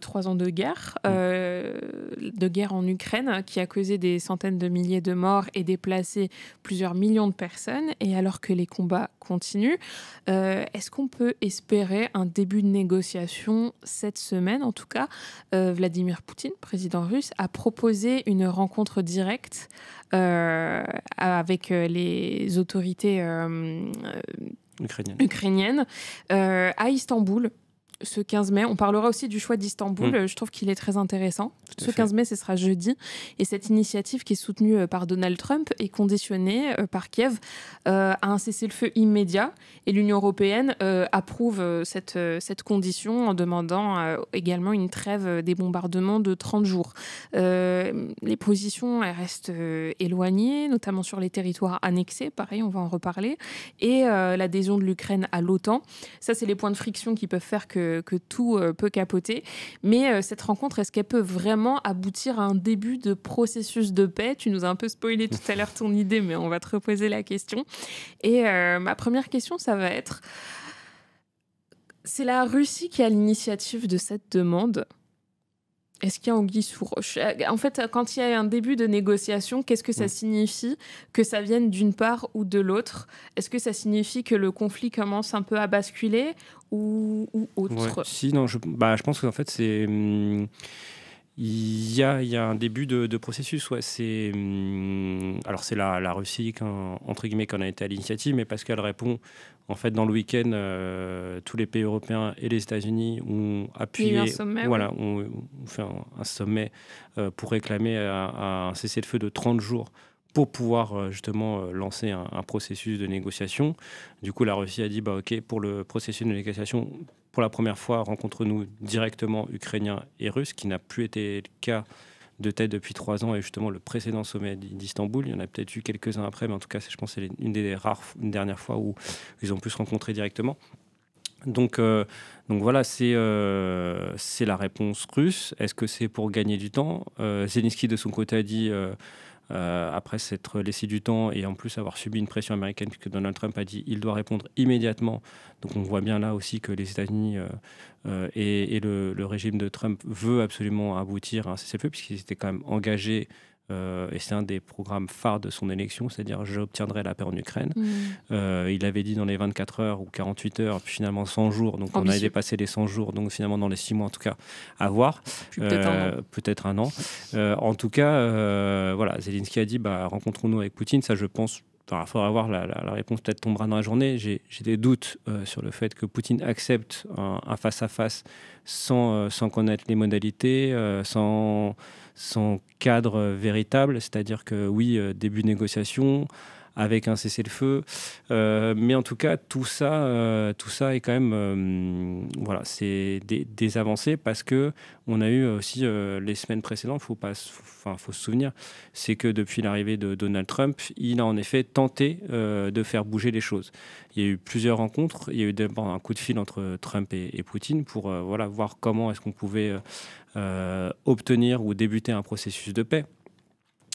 3 ans de guerre en Ukraine, qui a causé des centaines de milliers de morts et déplacé plusieurs millions de personnes. Et alors que les combats continuent, est-ce qu'on peut espérer un début de négociation cette semaine? En tout cas, Vladimir Poutine, président russe, a proposé une rencontre directe avec les autorités ukrainiennes à Istanbul. Ce 15 mai, on parlera aussi du choix d'Istanbul. Je trouve qu'il est très intéressant. Ce 15 mai, ce sera jeudi. Et cette initiative qui est soutenue par Donald Trump est conditionnée par Kiev à un cessez-le-feu immédiat. Et l'Union européenne approuve cette condition en demandant également une trêve des bombardements de 30 jours. Les positions elles restent éloignées, notamment sur les territoires annexés. Pareil, on va en reparler. Et l'adhésion de l'Ukraine à l'OTAN. Ça, c'est les points de friction qui peuvent faire que tout peut capoter. Mais cette rencontre, est-ce qu'elle peut vraiment aboutir à un début de processus de paix? Tu nous as un peu spoilé tout à l'heure ton idée, mais on va te reposer la question. Et ma première question, ça va être... C'est la Russie qui a l'initiative de cette demande. Est-ce qu'il y a anguille sous roche? En fait, quand il y a un début de négociation, qu'est-ce que ça signifie que ça vienne d'une part ou de l'autre? Est-ce que ça signifie que le conflit commence un peu à basculer ou autre? Je pense qu'en fait, c'est... Il y a un début de processus. Ouais. Alors, c'est la Russie, entre guillemets, qui en a été à l'initiative, mais parce qu'elle répond... En fait, dans le week-end, tous les pays européens et les États-Unis ont appuyé... Il y a eu un sommet, ont fait un sommet pour réclamer un cessez-le-feu de 30 jours pour pouvoir justement lancer un processus de négociation. Du coup, la Russie a dit, OK, pour le processus de négociation, pour la première fois, rencontre-nous directement Ukrainiens et Russes, qui n'a plus été le cas de tête depuis 3 ans, et justement le précédent sommet d'Istanbul. Il y en a peut-être eu quelques-uns après, mais en tout cas, je pense que c'est une dernière fois où ils ont pu se rencontrer directement. Donc voilà, c'est la réponse russe. Est-ce que c'est pour gagner du temps? Zelensky, de son côté, a dit... après s'être laissé du temps et en plus avoir subi une pression américaine, puisque Donald Trump a dit qu'il doit répondre immédiatement. Donc on voit bien là aussi que les États-Unis et le régime de Trump veut absolument aboutir à un cessez-le-feu, puisqu'ils étaient quand même engagés, et c'est un des programmes phares de son élection, c'est-à-dire j'obtiendrai la paix en Ukraine. Il avait dit dans les 24 heures ou 48 heures, puis finalement 100 jours, donc on avait dépassé les 100 jours, donc finalement dans les 6 mois en tout cas, à voir. Peut-être un an. En tout cas, voilà, Zelensky a dit rencontrons-nous avec Poutine. Ça, je pense, il faudra voir, la réponse peut-être tombera dans la journée. J'ai des doutes sur le fait que Poutine accepte un face-à-face sans connaître les modalités, sans cadre véritable. C'est-à-dire que oui, début de négociation, avec un cessez-le-feu. Mais en tout cas, tout ça est quand même... voilà, c'est des avancées, parce qu'on a eu aussi les semaines précédentes, faut se souvenir, c'est que depuis l'arrivée de Donald Trump, il a en effet tenté de faire bouger les choses. Il y a eu plusieurs rencontres. Il y a eu d'abord un coup de fil entre Trump et Poutine pour voir comment est-ce qu'on pouvait obtenir ou débuter un processus de paix.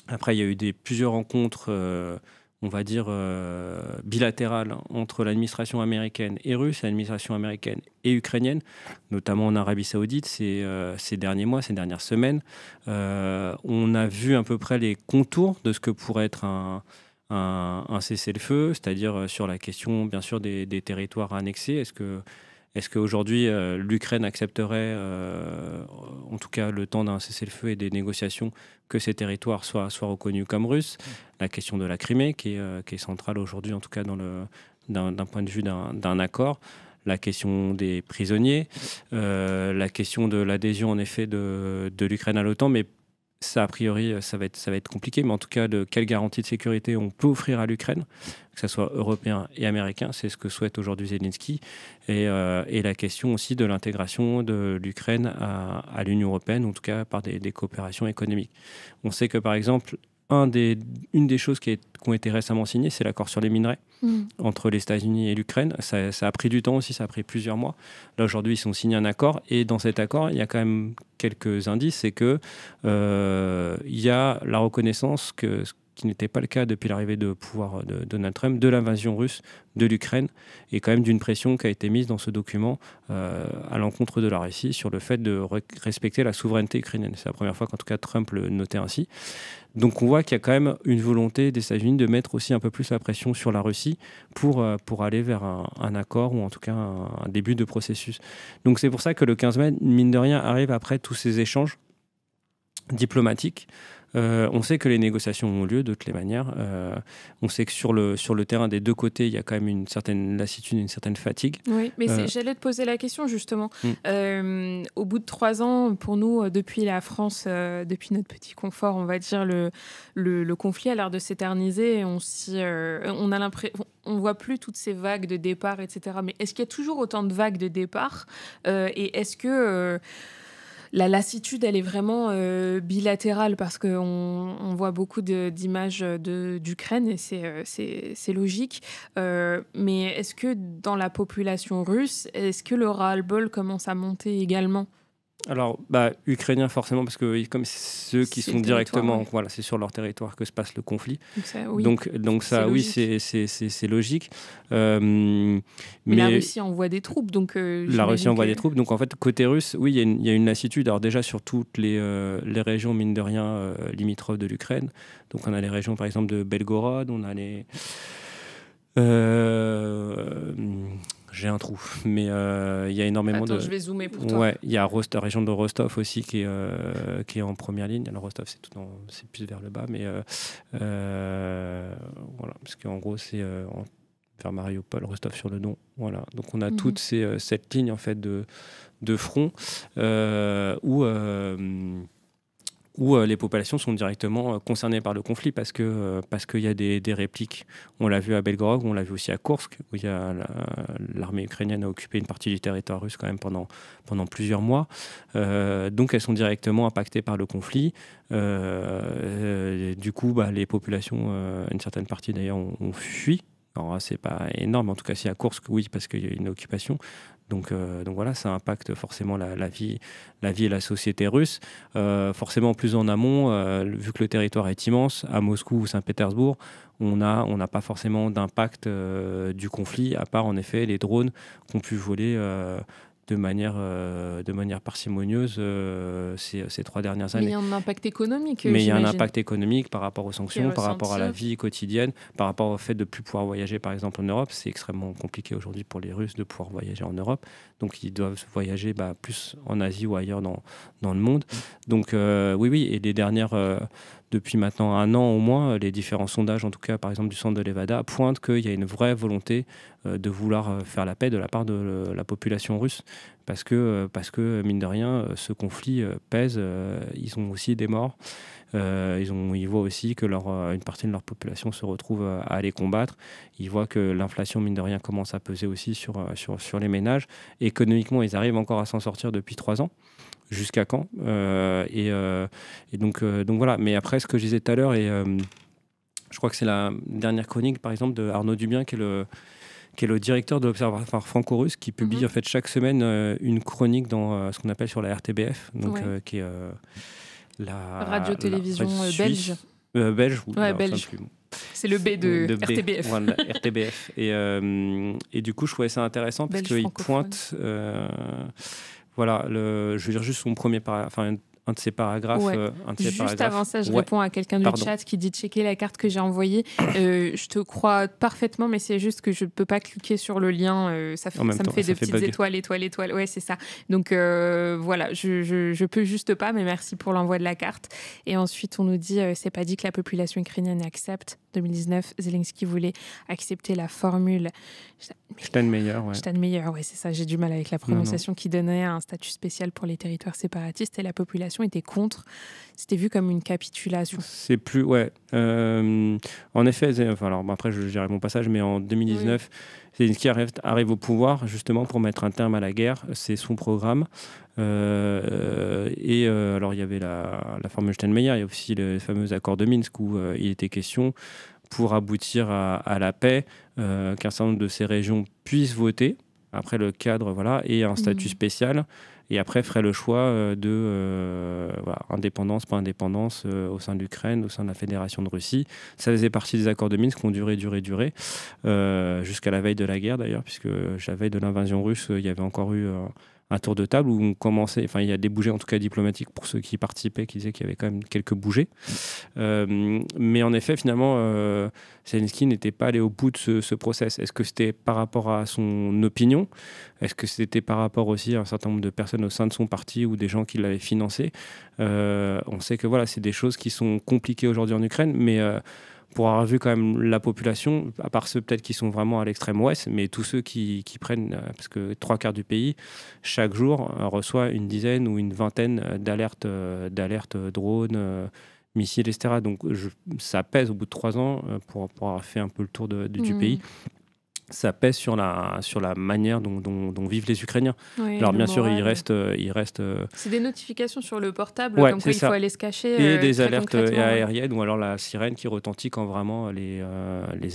Après, il y a eu plusieurs rencontres... on va dire, bilatérale entre l'administration américaine et russe, l'administration américaine et ukrainienne, notamment en Arabie Saoudite ces derniers mois, ces dernières semaines. On a vu à peu près les contours de ce que pourrait être un cessez-le-feu, c'est-à-dire sur la question, bien sûr, des territoires annexés. Est-ce qu'aujourd'hui, l'Ukraine accepterait, en tout cas le temps d'un cessez-le-feu et des négociations, que ces territoires soient reconnus comme russes? La question de la Crimée, qui est centrale aujourd'hui, en tout cas d'un point de vue d'un accord. La question des prisonniers, la question de l'adhésion, en effet, de l'Ukraine à l'OTAN, mais ça, a priori, ça va être compliqué, mais en tout cas, de quelle garantie de sécurité on peut offrir à l'Ukraine, que ce soit européen et américain, c'est ce que souhaite aujourd'hui Zelensky, et la question aussi de l'intégration de l'Ukraine à l'Union européenne, en tout cas par des coopérations économiques. On sait que, par exemple, une des choses qui ont été récemment signées, c'est l'accord sur les minerais entre les États-Unis et l'Ukraine. Ça a pris du temps aussi, ça a pris plusieurs mois. Là, aujourd'hui, ils ont signé un accord, et dans cet accord, il y a quand même quelques indices. C'est que il y a la reconnaissance qui n'était pas le cas depuis l'arrivée de pouvoir de Donald Trump, de l'invasion russe de l'Ukraine et quand même d'une pression qui a été mise dans ce document à l'encontre de la Russie sur le fait de respecter la souveraineté ukrainienne. C'est la première fois qu'en tout cas Trump le notait ainsi. Donc on voit qu'il y a quand même une volonté des États-Unis de mettre aussi un peu plus la pression sur la Russie pour aller vers un accord ou en tout cas un début de processus. Donc c'est pour ça que le 15 mai, mine de rien, arrive après tous ces échanges diplomatiques. On sait que les négociations ont lieu de toutes les manières. On sait que sur le terrain des deux côtés, il y a quand même une certaine lassitude, une certaine fatigue. Oui, mais j'allais te poser la question justement. Au bout de 3 ans, pour nous, depuis la France, depuis notre petit confort, on va dire, le conflit a l'air de s'éterniser. On a l'impression, on voit plus toutes ces vagues de départ, etc. Mais est-ce qu'il y a toujours autant de vagues de départ et est-ce que la lassitude, elle est vraiment bilatérale parce qu'on voit beaucoup d'images d'Ukraine et c'est logique. Mais est-ce que dans la population russe, est-ce que le ras-le-bol commence à monter également ? Alors, ukrainiens forcément, parce que comme ceux qui sont directement, ouais. Voilà, c'est sur leur territoire que se passe le conflit. Donc ça, oui, c'est logique. Mais la Russie envoie des troupes, donc. La Russie envoie des troupes, donc en fait côté russe, oui, il y a une lassitude. Alors déjà sur toutes les régions mine de rien limitrophes de l'Ukraine. Donc on a les régions par exemple de Belgorod, on a les. J'ai un trou, mais il y a énormément de. Je vais zoomer pour toi. Ouais, il y a la région de Rostov aussi qui est en première ligne. Alors Rostov, c'est plus vers le bas, mais voilà, parce qu'en gros c'est vers Mariupol, Rostov sur le Don. Voilà, donc on a toute cette ligne en fait de front où les populations sont directement concernées par le conflit parce qu'il y a des répliques. On l'a vu à Belgorod, on l'a vu aussi à Kursk, où l'armée ukrainienne a occupé une partie du territoire russe quand même pendant plusieurs mois. Donc elles sont directement impactées par le conflit. Du coup, les populations, une certaine partie d'ailleurs, ont fui. Alors, c'est pas énorme, en tout cas, si à Kursk, oui, parce qu'il y a une occupation. Donc voilà, ça impacte forcément la vie et la société russe. Forcément, plus en amont, vu que le territoire est immense, à Moscou ou Saint-Pétersbourg, on n'a pas forcément d'impact du conflit, à part en effet les drones qu'ont pu voler de manière parcimonieuse ces 3 dernières années. Mais il y a un impact économique, Mais il y a un impact économique par rapport aux sanctions, par rapport à la vie quotidienne, par rapport au fait de ne plus pouvoir voyager, par exemple, en Europe. C'est extrêmement compliqué aujourd'hui pour les Russes de pouvoir voyager en Europe. Donc, ils doivent voyager plus en Asie ou ailleurs dans le monde. Donc, oui. Et les dernières... depuis maintenant 1 an au moins, les différents sondages, en tout cas par exemple du centre de Levada, pointent qu'il y a une vraie volonté de vouloir faire la paix de la part de la population russe. Parce que mine de rien, ce conflit pèse. Ils ont aussi des morts. Ils voient aussi que une partie de leur population se retrouve à aller combattre. Ils voient que l'inflation, mine de rien, commence à peser aussi sur les ménages. Économiquement, ils arrivent encore à s'en sortir depuis 3 ans. Jusqu'à quand et donc voilà. Mais après, ce que je disais tout à l'heure, et je crois que c'est la dernière chronique, par exemple, de Arnaud Dubien, qui est le directeur de l'Observatoire franco-russe, qui publie en fait chaque semaine une chronique dans ce qu'on appelle sur la RTBF, donc qui est la radio-télévision belge. Belge. Belge. C'est le B de RTBF. Voilà, RTBF. Et du coup, je trouvais ça intéressant parce qu'il pointe. Voilà, je veux dire juste son premier un de ses paragraphes. Ouais. Juste avant ça, je réponds à quelqu'un du chat qui dit checker la carte que j'ai envoyée. Je te crois parfaitement, mais c'est juste que je ne peux pas cliquer sur le lien. Ça me fait des petites étoiles. Ouais, c'est ça. Donc voilà, je peux juste pas, mais merci pour l'envoi de la carte. Et ensuite, on nous dit c'est pas dit que la population ukrainienne accepte. 2019, Zelensky voulait accepter la formule Steinmeier, ouais, c'est ça. J'ai du mal avec la prononciation qui donnait un statut spécial pour les territoires séparatistes et la population était contre. C'était vu comme une capitulation. C'est plus, ouais. En effet, alors après je dirai mon passage, mais en 2019, Zelensky arrive au pouvoir justement pour mettre un terme à la guerre. C'est son programme. Alors il y avait la formule Steinmeier, il y a aussi le fameux accord de Minsk où il était question pour aboutir à la paix, qu'un certain nombre de ces régions puissent voter après le cadre, voilà, et un statut spécial. et après ferait le choix indépendance, pas indépendance au sein de l'Ukraine, au sein de la Fédération de Russie. Ça faisait partie des accords de Minsk qui ont duré, jusqu'à la veille de la guerre d'ailleurs, puisque à la veille de l'invasion russe, il y avait encore eu un tour de table où on commençait, il y a des bougées en tout cas diplomatiques pour ceux qui participaient, qui disaient qu'il y avait quand même quelques bougées. Mais en effet, finalement, Zelensky n'était pas allé au bout de ce process. Est-ce que c'était par rapport à son opinion ? Est-ce que c'était par rapport aussi à un certain nombre de personnes au sein de son parti ou des gens qui l'avaient financé ? On sait que c'est des choses qui sont compliquées aujourd'hui en Ukraine, mais pour avoir vu quand même la population, à part ceux peut-être qui sont vraiment à l'extrême ouest, mais tous ceux qui prennent, parce que 3/4 du pays, chaque jour, reçoit une dizaine ou une vingtaine d'alertes drones, missiles, etc. Donc ça pèse au bout de 3 ans, pour avoir fait un peu le tour du pays. Ça pèse sur la manière dont vivent les Ukrainiens. Oui, alors bien sûr, moral. il reste C'est des notifications sur le portable, Ouais, comme quoi c'est il faut ça. aller se cacher. Et des très alertes concrètement, aériennes ou alors la sirène qui retentit quand vraiment les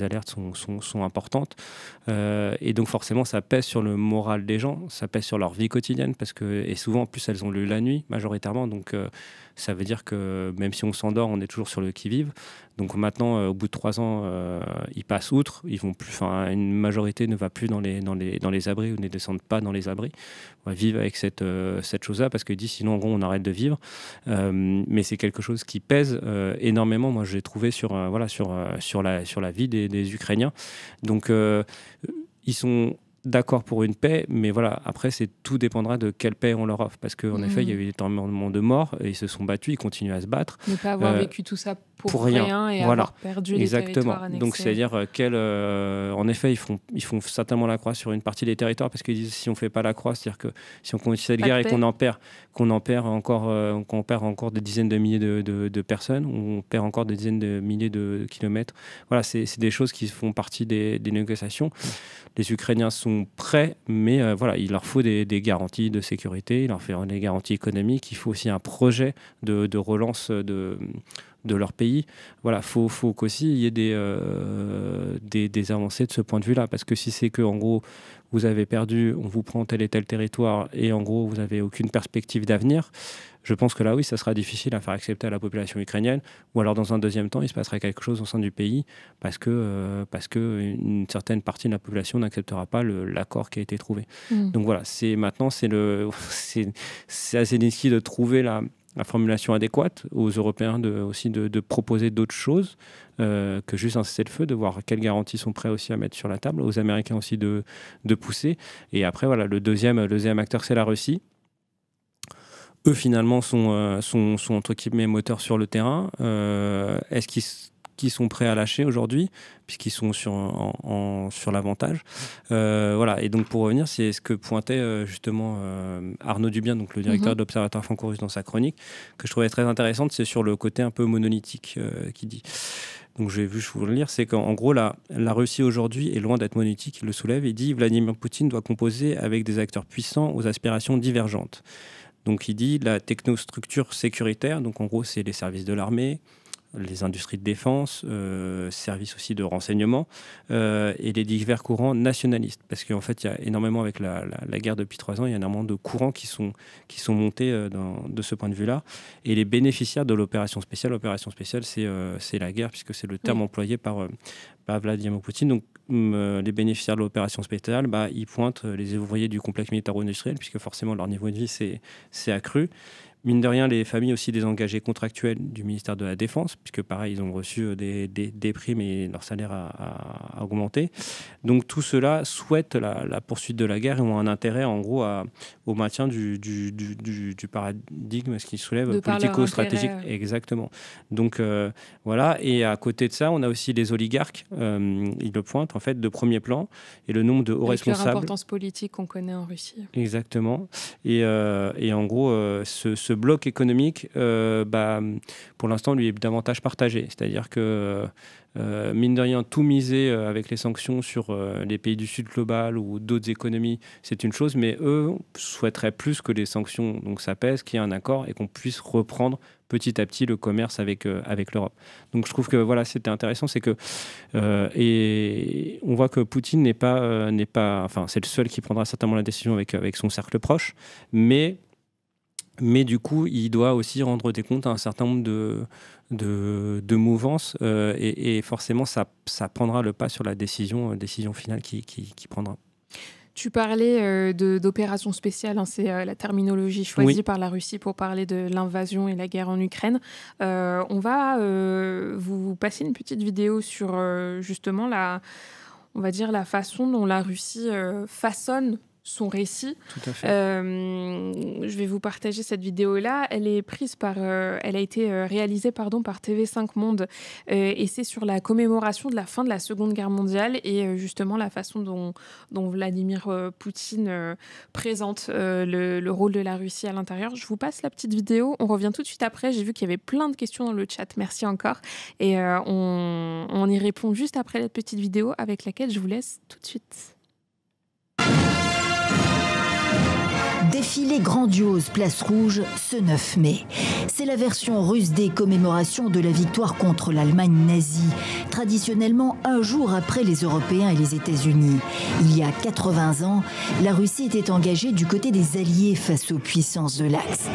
alertes sont importantes. Et donc forcément, ça pèse sur le moral des gens, ça pèse sur leur vie quotidienne, et souvent en plus elles ont lieu la nuit majoritairement, donc ça veut dire que même si on s'endort, on est toujours sur le qui-vive. Donc maintenant, au bout de 3 ans, ils passent outre. Ils vont plus. Une majorité ne va plus dans les abris ou ne descendent pas dans les abris. On va vivre avec cette chose-là parce que sinon, en gros, on arrête de vivre. Mais c'est quelque chose qui pèse énormément. Moi, je l'ai trouvé sur la vie des Ukrainiens. Donc, ils sont d'accord pour une paix, mais après, tout dépendra de quelle paix on leur offre. Parce qu'en effet, il y a eu énormément de morts et ils se sont battus, ils continuent à se battre. Ne pas avoir vécu tout ça pour rien et avoir perdu les territoires annexés. Donc, c'est-à-dire en effet, ils font certainement la croix sur une partie des territoires parce qu'ils disent si on ne fait pas la croix, c'est-à-dire que si on continue cette guerre et qu'on en perd encore des dizaines de milliers de personnes, on perd encore des dizaines de milliers de kilomètres. Voilà, c'est des choses qui font partie des négociations. Les Ukrainiens sont prêts, mais il leur faut des garanties de sécurité, il leur faut des garanties économiques, il faut aussi un projet de relance de leur pays. Voilà, faut qu'aussi il y ait des avancées de ce point de vue-là, parce que si c'est que en gros vous avez perdu, on vous prend tel et tel territoire et en gros vous n'avez aucune perspective d'avenir, je pense que là oui, ça sera difficile à faire accepter à la population ukrainienne, ou alors dans un deuxième temps il se passerait quelque chose au sein du pays parce que une certaine partie de la population n'acceptera pas l'accord qui a été trouvé. Donc voilà, c'est à Zelensky de trouver la formulation adéquate, aux Européens aussi de proposer d'autres choses que juste un cessez-le-feu, de voir quelles garanties sont prêts aussi à mettre sur la table, aux Américains aussi de pousser. Et après, le deuxième acteur, c'est la Russie. Eux, finalement, sont entre guillemets moteurs sur le terrain. Est-ce qu'ils sont prêts à lâcher aujourd'hui, puisqu'ils sont sur l'avantage. Et donc pour revenir, c'est ce que pointait justement Arnaud Dubien, donc le directeur de l'Observatoire franco-russe dans sa chronique, que je trouvais très intéressante, c'est sur le côté un peu monolithique qu'il dit. Donc je vous le lire, c'est qu'en gros, la Russie aujourd'hui est loin d'être monolithique, il le soulève, il dit « Vladimir Poutine doit composer avec des acteurs puissants aux aspirations divergentes ». Donc il dit la technostructure sécuritaire, donc en gros c'est les services de l'armée, les industries de défense, services aussi de renseignement, et les divers courants nationalistes. Parce qu'en fait, il y a énormément, avec la guerre depuis 3 ans, il y a énormément de courants qui sont montés de ce point de vue-là. Et les bénéficiaires de l'opération spéciale, c'est la guerre, puisque c'est le terme employé par Vladimir Poutine. Donc, les bénéficiaires de l'opération spéciale, ils pointent les ouvriers du complexe militaro-industriel, puisque forcément leur niveau de vie c'est accru. Mine de rien, les familles aussi des engagés contractuels du ministère de la Défense, puisque pareil, ils ont reçu des primes et leur salaire a augmenté. Donc tout cela souhaite la poursuite de la guerre et ont un intérêt en gros au maintien du paradigme, ce qui soulève politico-stratégique. Exactement. Donc voilà, et à côté de ça, on a aussi les oligarques, ils le pointent en fait de premier plan, et le nombre de hauts responsables. Avec leur importance politique qu'on connaît en Russie. Exactement. Et en gros, ce ce bloc économique, pour l'instant, lui est davantage partagé. C'est-à-dire que, mine de rien, tout miser avec les sanctions sur les pays du Sud global ou d'autres économies, c'est une chose, mais eux souhaiteraient plus que les sanctions donc ça pèse, qu'il y ait un accord et qu'on puisse reprendre petit à petit le commerce avec l'Europe. Donc je trouve que voilà, c'était intéressant, c'est que et on voit que Poutine n'est pas, enfin c'est le seul qui prendra certainement la décision avec son cercle proche, mais du coup, il doit aussi rendre des comptes à un certain nombre de mouvances et forcément, ça prendra le pas sur la décision finale qui prendra. Tu parlais d'opération spéciale, hein, c'est la terminologie choisie par la Russie pour parler de l'invasion et la guerre en Ukraine. On va vous passer une petite vidéo sur justement on va dire la façon dont la Russie façonne son récit. Tout à fait. Je vais vous partager cette vidéo-là. Elle est prise elle a été réalisée par TV5 Monde et c'est sur la commémoration de la fin de la Seconde Guerre mondiale et justement la façon dont Vladimir Poutine présente le rôle de la Russie à l'intérieur. Je vous passe la petite vidéo. On revient tout de suite après. J'ai vu qu'il y avait plein de questions dans le chat. Merci encore. Et on y répond juste après la petite vidéo avec laquelle je vous laisse tout de suite. Défilé grandiose Place Rouge ce 9 mai. C'est la version russe des commémorations de la victoire contre l'Allemagne nazie, traditionnellement un jour après les Européens et les États-Unis. Il y a 80 ans, la Russie était engagée du côté des Alliés face aux puissances de l'Axe.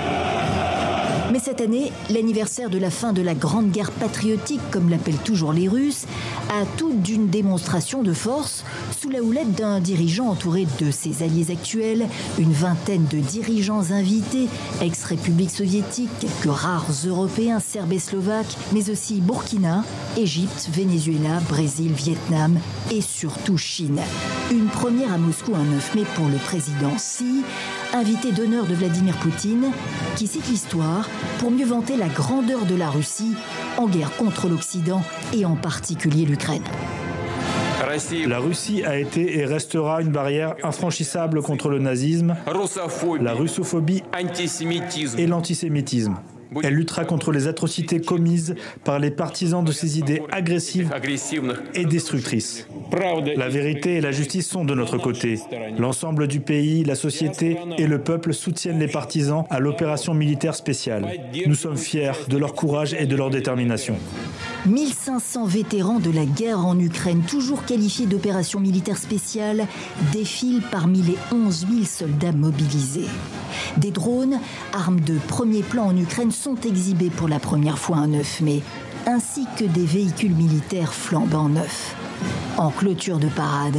Mais cette année, l'anniversaire de la fin de la Grande Guerre patriotique, comme l'appellent toujours les Russes, a tout d'une démonstration de force sous la houlette d'un dirigeant entouré de ses alliés actuels, une vingtaine de dirigeants invités, ex-républiques soviétiques, quelques rares Européens, Serbes et Slovaques, mais aussi Burkina, Égypte, Venezuela, Brésil, Vietnam et surtout Chine. Une première à Moscou un 9 mai pour le président Xi, invité d'honneur de Vladimir Poutine, qui cite l'histoire pour mieux vanter la grandeur de la Russie en guerre contre l'Occident et en particulier l'Ukraine. La Russie a été et restera une barrière infranchissable contre le nazisme, la russophobie et l'antisémitisme. Elle luttera contre les atrocités commises par les partisans de ces idées agressives et destructrices. La vérité et la justice sont de notre côté. L'ensemble du pays, la société et le peuple soutiennent les partisans à l'opération militaire spéciale. Nous sommes fiers de leur courage et de leur détermination. 1500 vétérans de la guerre en Ukraine, toujours qualifiés d'opération militaire spéciale, défilent parmi les 11 000 soldats mobilisés. Des drones, armes de premier plan en Ukraine, sont exhibés pour la première fois un 9 mai, ainsi que des véhicules militaires flambant neufs. En clôture de parade,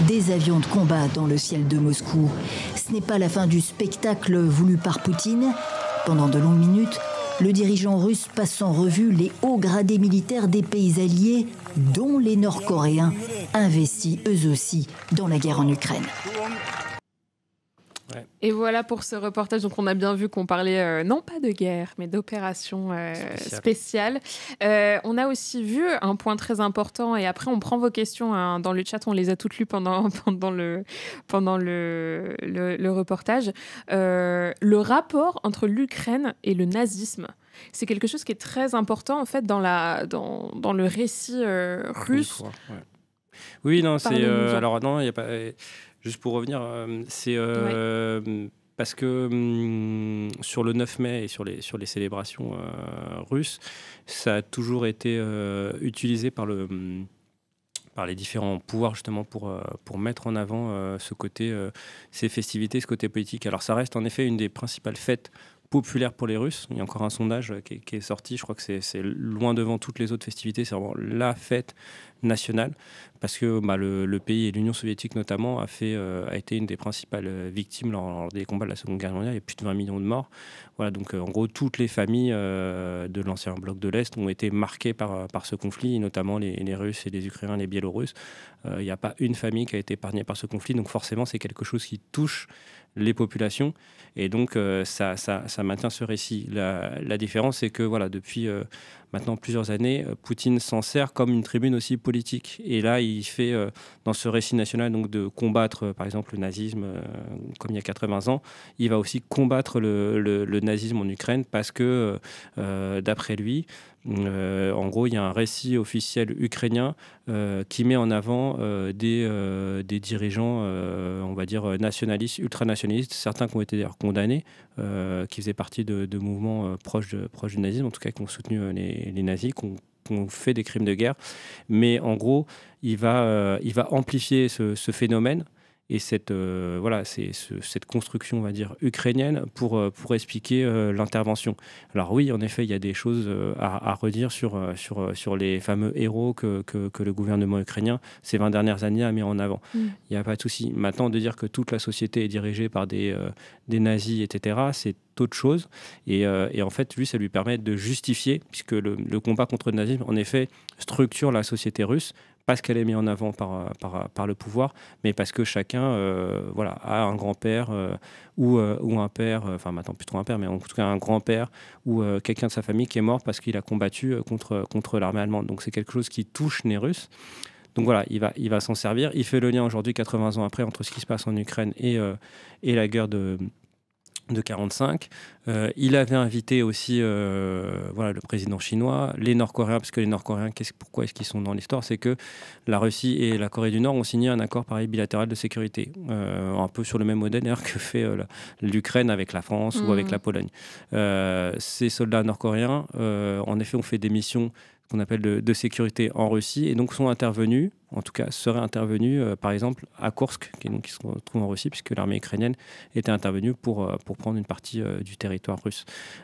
des avions de combat dans le ciel de Moscou. Ce n'est pas la fin du spectacle voulu par Poutine. Pendant de longues minutes, le dirigeant russe passe en revue les hauts gradés militaires des pays alliés, dont les Nord-Coréens, investis eux aussi dans la guerre en Ukraine. Ouais. Et voilà pour ce reportage. Donc, on a bien vu qu'on parlait non pas de guerre, mais d'opération spéciale. On a aussi vu un point très important, et après, on prend vos questions hein, dans le chat. On les a toutes lues pendant le reportage. Le rapport entre l'Ukraine et le nazisme. C'est quelque chose qui est très important, en fait, dans le récit russe. Ouais. Oui, non, c'est... alors, non, il n'y a pas... Juste pour revenir, c'est parce que sur le 9 mai et sur les célébrations russes, ça a toujours été utilisé par les différents pouvoirs justement pour mettre en avant ce côté, ces festivités, ce côté politique. Alors ça reste en effet une des principales fêtes populaire pour les Russes. Il y a encore un sondage qui est sorti, je crois que c'est loin devant toutes les autres festivités, c'est vraiment la fête nationale, parce que le pays et l'Union soviétique notamment a été une des principales victimes lors des combats de la Seconde Guerre mondiale. Il y a plus de 20 millions de morts. Voilà, donc en gros, toutes les familles de l'ancien bloc de l'Est ont été marquées par ce conflit, notamment les Russes et les Ukrainiens, les Biélorusses. Il n'y a pas une famille qui a été épargnée par ce conflit, donc forcément, c'est quelque chose qui touche les populations, et donc ça maintient ce récit. La différence, c'est que voilà, depuis maintenant plusieurs années, Poutine s'en sert comme une tribune aussi politique, et là il fait, dans ce récit national, donc de combattre, par exemple, le nazisme, comme il y a 80 ans, il va aussi combattre le nazisme en Ukraine parce que, d'après lui, en gros, il y a un récit officiel ukrainien qui met en avant des dirigeants, on va dire, nationalistes, ultranationalistes, certains qui ont été d'ailleurs condamnés, qui faisaient partie de mouvements proches du nazisme, en tout cas qui ont soutenu les nazis, qui ont fait des crimes de guerre. Mais en gros, il va amplifier ce phénomène et cette construction, on va dire, ukrainienne pour expliquer l'intervention. Alors oui, en effet, il y a des choses à redire sur les fameux héros que le gouvernement ukrainien, ces 20 dernières années, a mis en avant. Il n'y a pas de souci. Maintenant, de dire que toute la société est dirigée par des nazis, etc., c'est autre chose. Et en fait, lui, ça lui permet de justifier, puisque le combat contre le nazisme, en effet, structure la société russe, parce qu'elle est mise en avant par le pouvoir, mais parce que chacun a un grand-père ou un père, enfin maintenant plus trop un père, mais en tout cas un grand-père ou quelqu'un de sa famille qui est mort parce qu'il a combattu contre l'armée allemande. Donc c'est quelque chose qui touche les Russes. Donc voilà, il va s'en servir. Il fait le lien aujourd'hui, 80 ans après, entre ce qui se passe en Ukraine et la guerre de 45. Il avait invité aussi le président chinois, les Nord-Coréens, parce que les Nord-Coréens, pourquoi est-ce qu'ils sont dans l'histoire? C'est que la Russie et la Corée du Nord ont signé un accord pareil bilatéral de sécurité, un peu sur le même modèle d'ailleurs que fait l'Ukraine avec la France ou avec la Pologne. Ces soldats nord-coréens, en effet, ont fait des missions qu'on appelle de sécurité en Russie, et donc sont intervenus, en tout cas seraient intervenus, par exemple, à Kursk, qui se trouve en Russie, puisque l'armée ukrainienne était intervenue pour prendre une partie du territoire russe.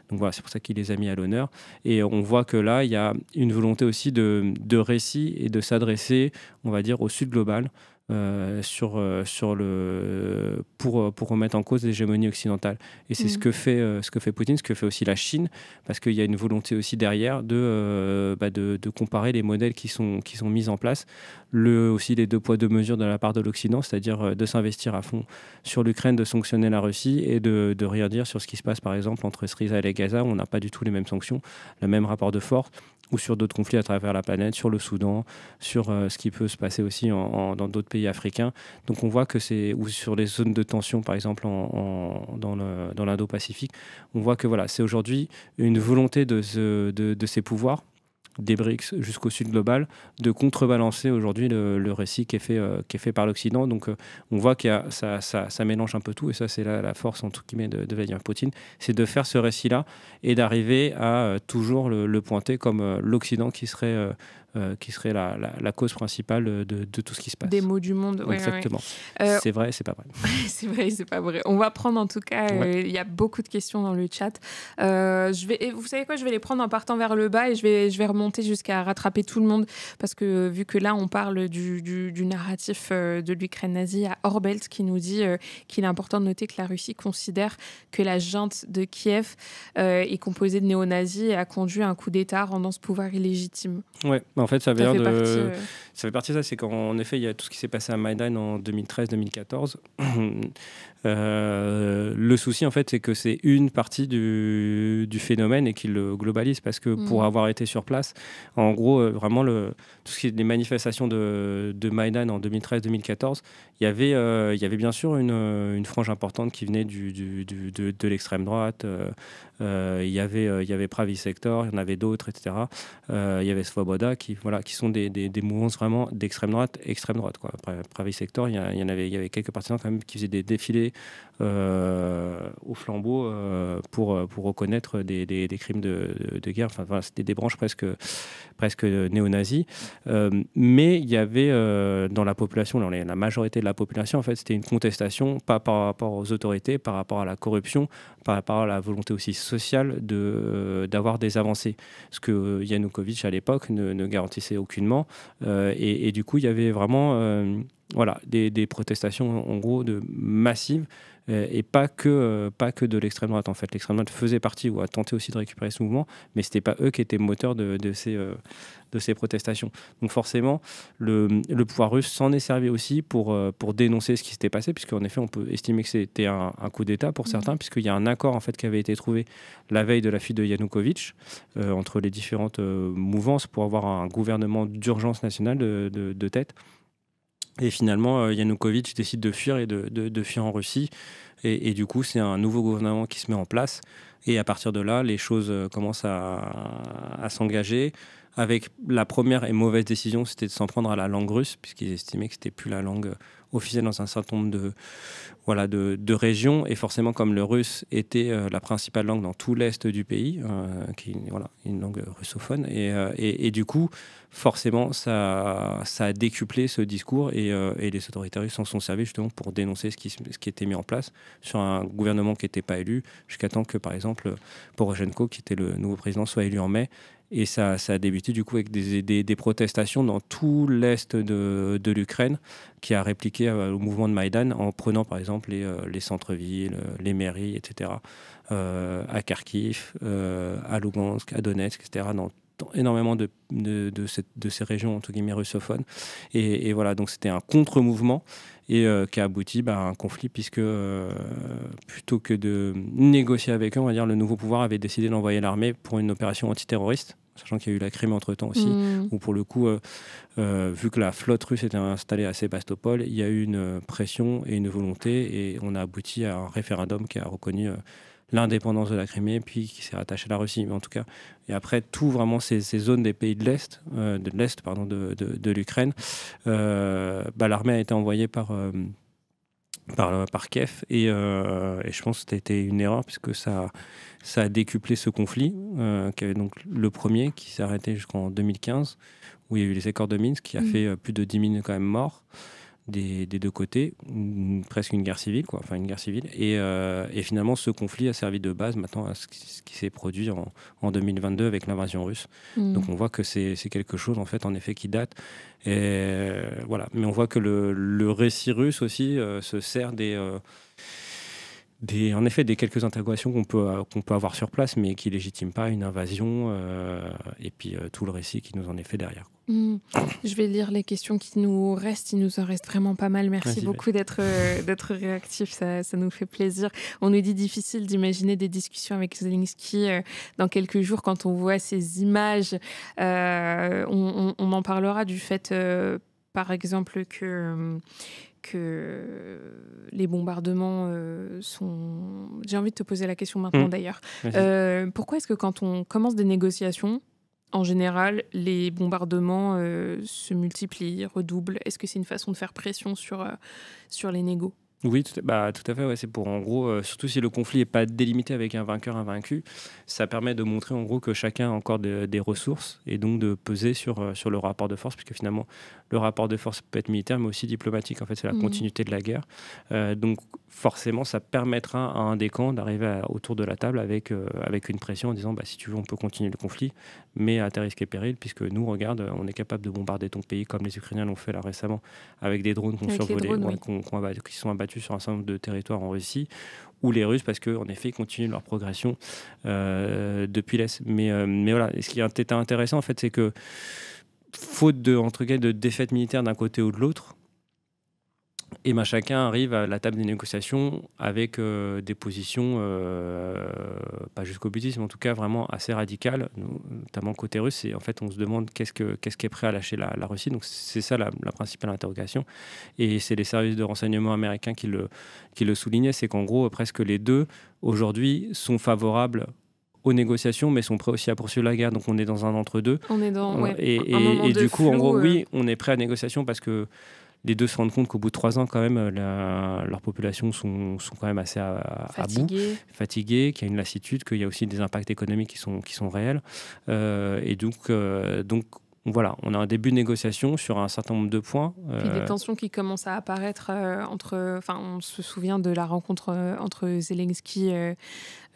Donc voilà, c'est pour ça qu'il les a mis à l'honneur. Et on voit que là, il y a une volonté aussi de récit et de s'adresser, on va dire, au Sud global, pour remettre en cause l'hégémonie occidentale. Et c'est ce que fait Poutine, ce que fait aussi la Chine, parce qu'il y a une volonté aussi derrière de comparer les modèles qui sont mis en place, aussi les 2 poids 2 mesures de la part de l'Occident, c'est-à-dire de s'investir à fond sur l'Ukraine, de sanctionner la Russie et de rien dire sur ce qui se passe par exemple entre Israël et Gaza, où on n'a pas du tout les mêmes sanctions, le même rapport de force, ou sur d'autres conflits à travers la planète, sur le Soudan, sur ce qui peut se passer aussi dans d'autres pays africains. Donc on voit que ou sur les zones de tension, par exemple dans l'Indo-Pacifique, on voit que voilà, c'est aujourd'hui une volonté de ces pouvoirs, des BRICS jusqu'au Sud global, de contrebalancer aujourd'hui le récit qui est fait par l'Occident. Donc on voit qu'il y a, ça mélange un peu tout, et ça c'est la force entre guillemets de Vladimir Poutine, c'est de faire ce récit-là et d'arriver à toujours le pointer comme l'Occident qui serait la cause principale de tout ce qui se passe. Des maux du monde. Exactement. Ouais. C'est vrai, c'est pas vrai. C'est vrai, c'est pas vrai. On va prendre en tout cas, il y a beaucoup de questions dans le chat. Vous savez quoi, je vais les prendre en partant vers le bas et je vais remonter jusqu'à rattraper tout le monde, parce que vu que là on parle du narratif de l'Ukraine nazie, il y a Orbelt qui nous dit qu'il est important de noter que la Russie considère que la junte de Kiev est composée de néo-nazis et a conduit à un coup d'État rendant ce pouvoir illégitime. Ouais, en fait, ça fait partie de ça. C'est qu'en effet, il y a tout ce qui s'est passé à Maïdan en 2013-2014. Le souci, en fait, c'est que c'est une partie du phénomène et qu'il le globalise, parce que pour avoir été sur place, en gros, vraiment, tout ce qui est des manifestations de Maïdan en 2013-2014, il y avait bien sûr une frange importante qui venait de l'extrême droite. Il y avait Pravi Sector, il y en avait d'autres, etc. Il y avait Svoboda qui sont des mouvements vraiment d'extrême droite, quoi. Pravi Sector, il y avait quelques partisans quand même qui faisaient des défilés au flambeau pour reconnaître des crimes de guerre. Enfin, c'était des branches presque néo-nazis. Mais il y avait dans la population, dans la majorité de la population, en fait, c'était une contestation, pas par rapport aux autorités, par rapport à la corruption, par rapport à la volonté aussi sociale d'avoir des avancées. Ce que Yanukovych, à l'époque, ne garantissait aucunement. Et du coup, il y avait vraiment des protestations, en gros, massives et pas que de l'extrême droite en fait. L'extrême droite faisait partie ou a tenté aussi de récupérer ce mouvement, mais c'était pas eux qui étaient moteurs de ces protestations. Donc forcément, le pouvoir russe s'en est servi aussi pour dénoncer ce qui s'était passé, puisqu'en effet, on peut estimer que c'était un coup d'État pour certains, puisqu'il y a un accord en fait qui avait été trouvé la veille de la fuite de Yanukovych entre les différentes mouvances pour avoir un gouvernement d'urgence nationale de tête. Et finalement, Yanukovych décide de fuir et de fuir en Russie. Et du coup, c'est un nouveau gouvernement qui se met en place. Et à partir de là, les choses commencent à s'engager. Avec la première et mauvaise décision, c'était de s'en prendre à la langue russe, puisqu'ils estimaient que c'était plus la langue officielle dans un certain nombre de régions. Et forcément, comme le russe était la principale langue dans tout l'est du pays, qui est une langue russophone, et du coup, forcément, ça a décuplé ce discours, et les autorités russes s'en sont servis justement pour dénoncer ce qui était mis en place sur un gouvernement qui n'était pas élu, jusqu'à temps que, par exemple, Poroshenko, qui était le nouveau président, soit élu en mai. Et ça a débuté du coup avec des protestations dans tout l'est de l'Ukraine, qui a répliqué au mouvement de Maïdan en prenant par exemple les centres-villes, les mairies, etc. À Kharkiv, à Lugansk, à Donetsk, etc. Dans énormément de ces régions entre guillemets russophones. Et voilà, donc c'était un contre-mouvement et qui a abouti à un conflit, puisque plutôt que de négocier avec eux, on va dire, le nouveau pouvoir avait décidé d'envoyer l'armée pour une opération antiterroriste, sachant qu'il y a eu la Crimée entre-temps aussi, où pour le coup, vu que la flotte russe était installée à Sébastopol, il y a eu une pression et une volonté, et on a abouti à un référendum qui a reconnu l'indépendance de la Crimée, puis qui s'est rattaché à la Russie. Mais en tout cas, et après, tout vraiment ces zones des pays de l'Est, de l'Ukraine, l'armée a été envoyée par Kiev, et je pense que c'était une erreur, puisque ça a décuplé ce conflit, qui avait donc le premier qui s'est arrêté jusqu'en 2015, où il y a eu les accords de Minsk, qui a fait plus de 10 000 quand même morts des deux côtés, presque une guerre civile, une guerre civile. Et finalement, ce conflit a servi de base maintenant à ce qui s'est produit en 2022 avec l'invasion russe. Donc on voit que c'est quelque chose en fait, en effet, qui date. Et voilà. Mais on voit que le récit russe aussi se sert en effet, des quelques interrogations qu'on peut avoir sur place, mais qui ne légitiment pas une invasion, et puis tout le récit qui nous en est fait derrière. Je vais lire les questions qui nous restent. Il nous en reste vraiment pas mal. Merci beaucoup d'être réactif. Ça nous fait plaisir. On nous dit difficile d'imaginer des discussions avec Zelensky dans quelques jours. Quand on voit ces images, on en parlera du fait, par exemple, que les bombardements sont... J'ai envie de te poser la question maintenant d'ailleurs. Pourquoi est-ce que quand on commence des négociations, en général, les bombardements se multiplient, redoublent? Est-ce que c'est une façon de faire pression sur les négos? Oui, tout à fait. Ouais. C'est pour, en gros, surtout si le conflit n'est pas délimité avec un vainqueur, un vaincu, ça permet de montrer en gros que chacun a encore des ressources, et donc de peser sur le rapport de force, puisque finalement, le rapport de force peut être militaire, mais aussi diplomatique. En fait, c'est la continuité de la guerre. Donc, forcément, ça permettra à un des camps d'arriver autour de la table avec une pression en disant si tu veux, on peut continuer le conflit, mais à tes risques et périls, puisque nous, regarde, on est capable de bombarder ton pays comme les Ukrainiens l'ont fait là récemment avec des drones qui sont abattus sur un certain nombre de territoires en Russie, ou les Russes, parce qu'en effet, ils continuent leur progression depuis l'Est. Mais voilà, et ce qui était intéressant, en fait, c'est que, faute de défaite militaire d'un côté ou de l'autre, et chacun arrive à la table des négociations avec des positions, pas jusqu'au boutisme, mais en tout cas vraiment assez radicales, notamment côté russe. Et en fait, on se demande qu'est-ce qui est prêt à lâcher la Russie. Donc c'est ça la principale interrogation. Et c'est les services de renseignement américains qui le soulignaient, c'est qu'en gros, presque les deux, aujourd'hui, sont favorables aux négociations, mais sont prêts aussi à poursuivre la guerre. Donc on est dans un entre-deux. On est dans et du coup, en gros, oui, on est prêt à la négociation, parce que les deux se rendent compte qu'au bout de 3 ans, quand même, leurs populations sont quand même assez à bout, fatiguées, qu'il y a une lassitude, qu'il y a aussi des impacts économiques qui sont réels. Et donc, voilà, on a un début de négociation sur un certain nombre de points. Puis des tensions qui commencent à apparaître on se souvient de la rencontre entre Zelensky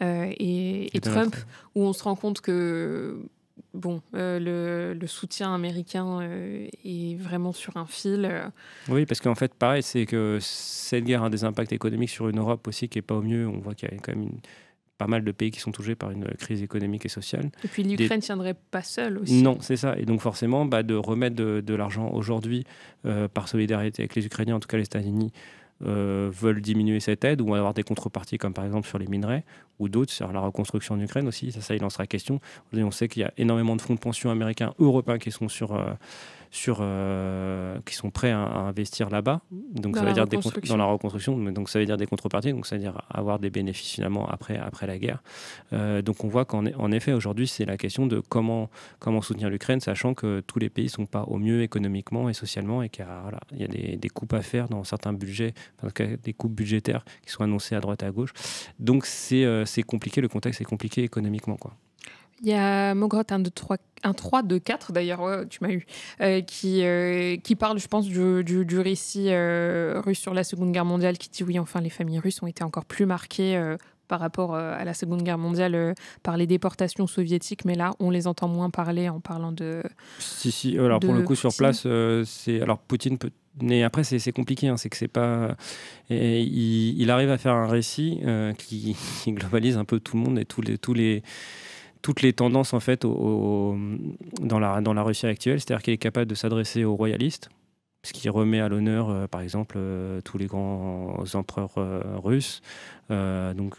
et Trump, où on se rend compte que le soutien américain est vraiment sur un fil. Oui, parce qu'en fait, pareil, c'est que cette guerre a des impacts économiques sur une Europe aussi qui n'est pas au mieux. On voit qu'il y a quand même pas mal de pays qui sont touchés par une crise économique et sociale. Et puis l'Ukraine ne tiendrait pas seule aussi. Non, c'est ça. Et donc forcément, de remettre de l'argent aujourd'hui par solidarité avec les Ukrainiens, en tout cas les États-Unis, veulent diminuer cette aide ou avoir des contreparties comme par exemple sur les minerais ou d'autres, sur la reconstruction en Ukraine aussi. Ça il en sera question. On sait qu'il y a énormément de fonds de pension américains, européens qui sont qui sont prêts à investir là-bas. Donc ça veut dire dans la reconstruction. Donc ça veut dire des contreparties. Donc ça veut dire avoir des bénéfices finalement après la guerre. Donc on voit qu'en effet aujourd'hui c'est la question de comment soutenir l'Ukraine, sachant que tous les pays ne sont pas au mieux économiquement et socialement et qu'il y a des coupes à faire dans certains budgets, en tout cas des coupes budgétaires qui sont annoncées à droite et à gauche. Donc c'est compliqué, le contexte est compliqué économiquement, quoi. Il y a Mogrot 3, 2, 4 d'ailleurs, tu m'as eu, qui parle, je pense, du récit russe sur la Seconde Guerre mondiale, qui dit oui, enfin, les familles russes ont été encore plus marquées par rapport à la Seconde Guerre mondiale par les déportations soviétiques, mais là, on les entend moins parler en parlant de... Si. Alors, pour le coup, Poutine. Sur place, c'est... Alors, Poutine peut... Mais après, c'est compliqué, hein. C'est que c'est pas... Et il arrive à faire un récit qui globalise un peu tout le monde et toutes les tendances en fait dans la Russie actuelle, c'est-à-dire qu'il est capable de s'adresser aux royalistes, ce qui remet à l'honneur, par exemple, tous les grands empereurs russes, donc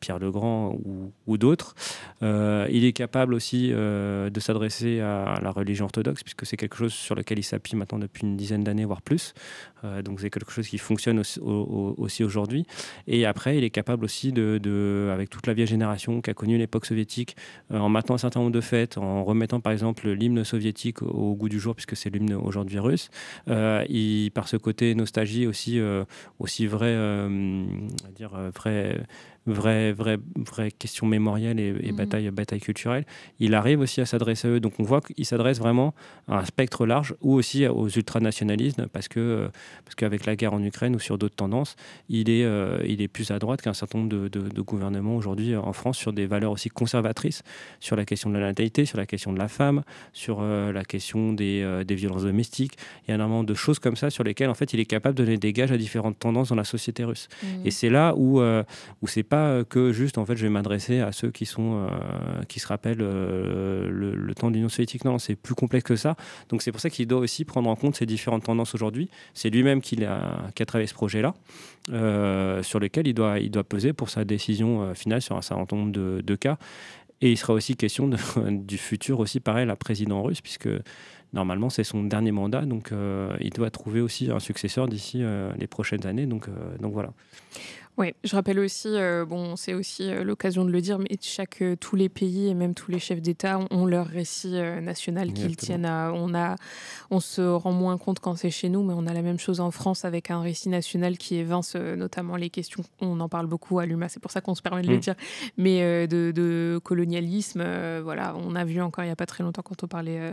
Pierre le Grand ou d'autres. Il est capable aussi de s'adresser à la religion orthodoxe, puisque c'est quelque chose sur lequel il s'appuie maintenant depuis une dizaine d'années, voire plus. Donc c'est quelque chose qui fonctionne aussi aujourd'hui. Et après, il est capable aussi avec toute la vieille génération qui a connu l'époque soviétique, en maintenant un certain nombre de fêtes, en remettant par exemple l'hymne soviétique au goût du jour, puisque c'est l'hymne aujourd'hui russe. Par ce côté nostalgie aussi vrai, on va dire vraie question mémorielle et bataille culturelle, il arrive aussi à s'adresser à eux. Donc on voit qu'il s'adresse vraiment à un spectre large, ou aussi aux ultranationalismes, parce qu'avec la guerre en Ukraine ou sur d'autres tendances, il est plus à droite qu'un certain nombre de gouvernements aujourd'hui en France sur des valeurs aussi conservatrices, sur la question de la natalité, sur la question de la femme, sur la question des violences domestiques. Il y a énormément de choses comme ça sur lesquelles en fait il est capable de donner des gages à différentes tendances dans la société russe. Et c'est là où c'est pas que juste en fait je vais m'adresser à ceux qui se rappellent le temps de l'Union soviétique. Non, c'est plus complexe que ça. Donc c'est pour ça qu'il doit aussi prendre en compte ces différentes tendances aujourd'hui. C'est lui-même qui a travaillé ce projet-là, sur lequel il doit peser pour sa décision finale sur un certain nombre de cas. Et il sera aussi question du futur aussi, pareil, la président russe, puisque normalement c'est son dernier mandat, donc il doit trouver aussi un successeur d'ici les prochaines années. Donc voilà. Oui, je rappelle aussi, c'est aussi l'occasion de le dire, mais tous les pays et même tous les chefs d'État ont leur récit national qu'ils tiennent à. On se rend moins compte quand c'est chez nous, mais on a la même chose en France avec un récit national qui évince notamment les questions. On en parle beaucoup à l'UMA, c'est pour ça qu'on se permet de le dire, mais de colonialisme. Voilà, on a vu encore il n'y a pas très longtemps quand on parlait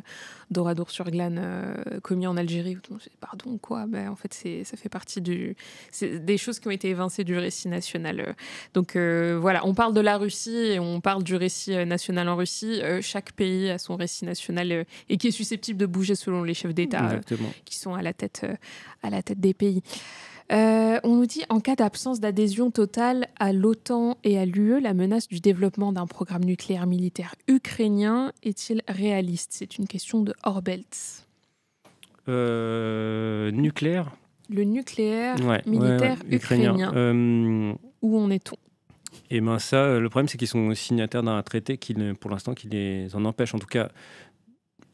d'Oradour-sur-Glane commis en Algérie. Pardon, quoi. En fait, ça fait partie des choses qui ont été évincées du récit national. Donc voilà, on parle de la Russie et on parle du récit national en Russie. Chaque pays a son récit national et qui est susceptible de bouger selon les chefs d'État qui sont à la tête des pays. On nous dit, en cas d'absence d'adhésion totale à l'OTAN et à l'UE, la menace du développement d'un programme nucléaire militaire ukrainien est-il réaliste ? C'est une question de Orbeltz. Nucléaire ? Le nucléaire militaire ukrainien. Où en est-on ? Et ça, le problème, c'est qu'ils sont signataires d'un traité qui, pour l'instant, qui les en empêche. En tout cas,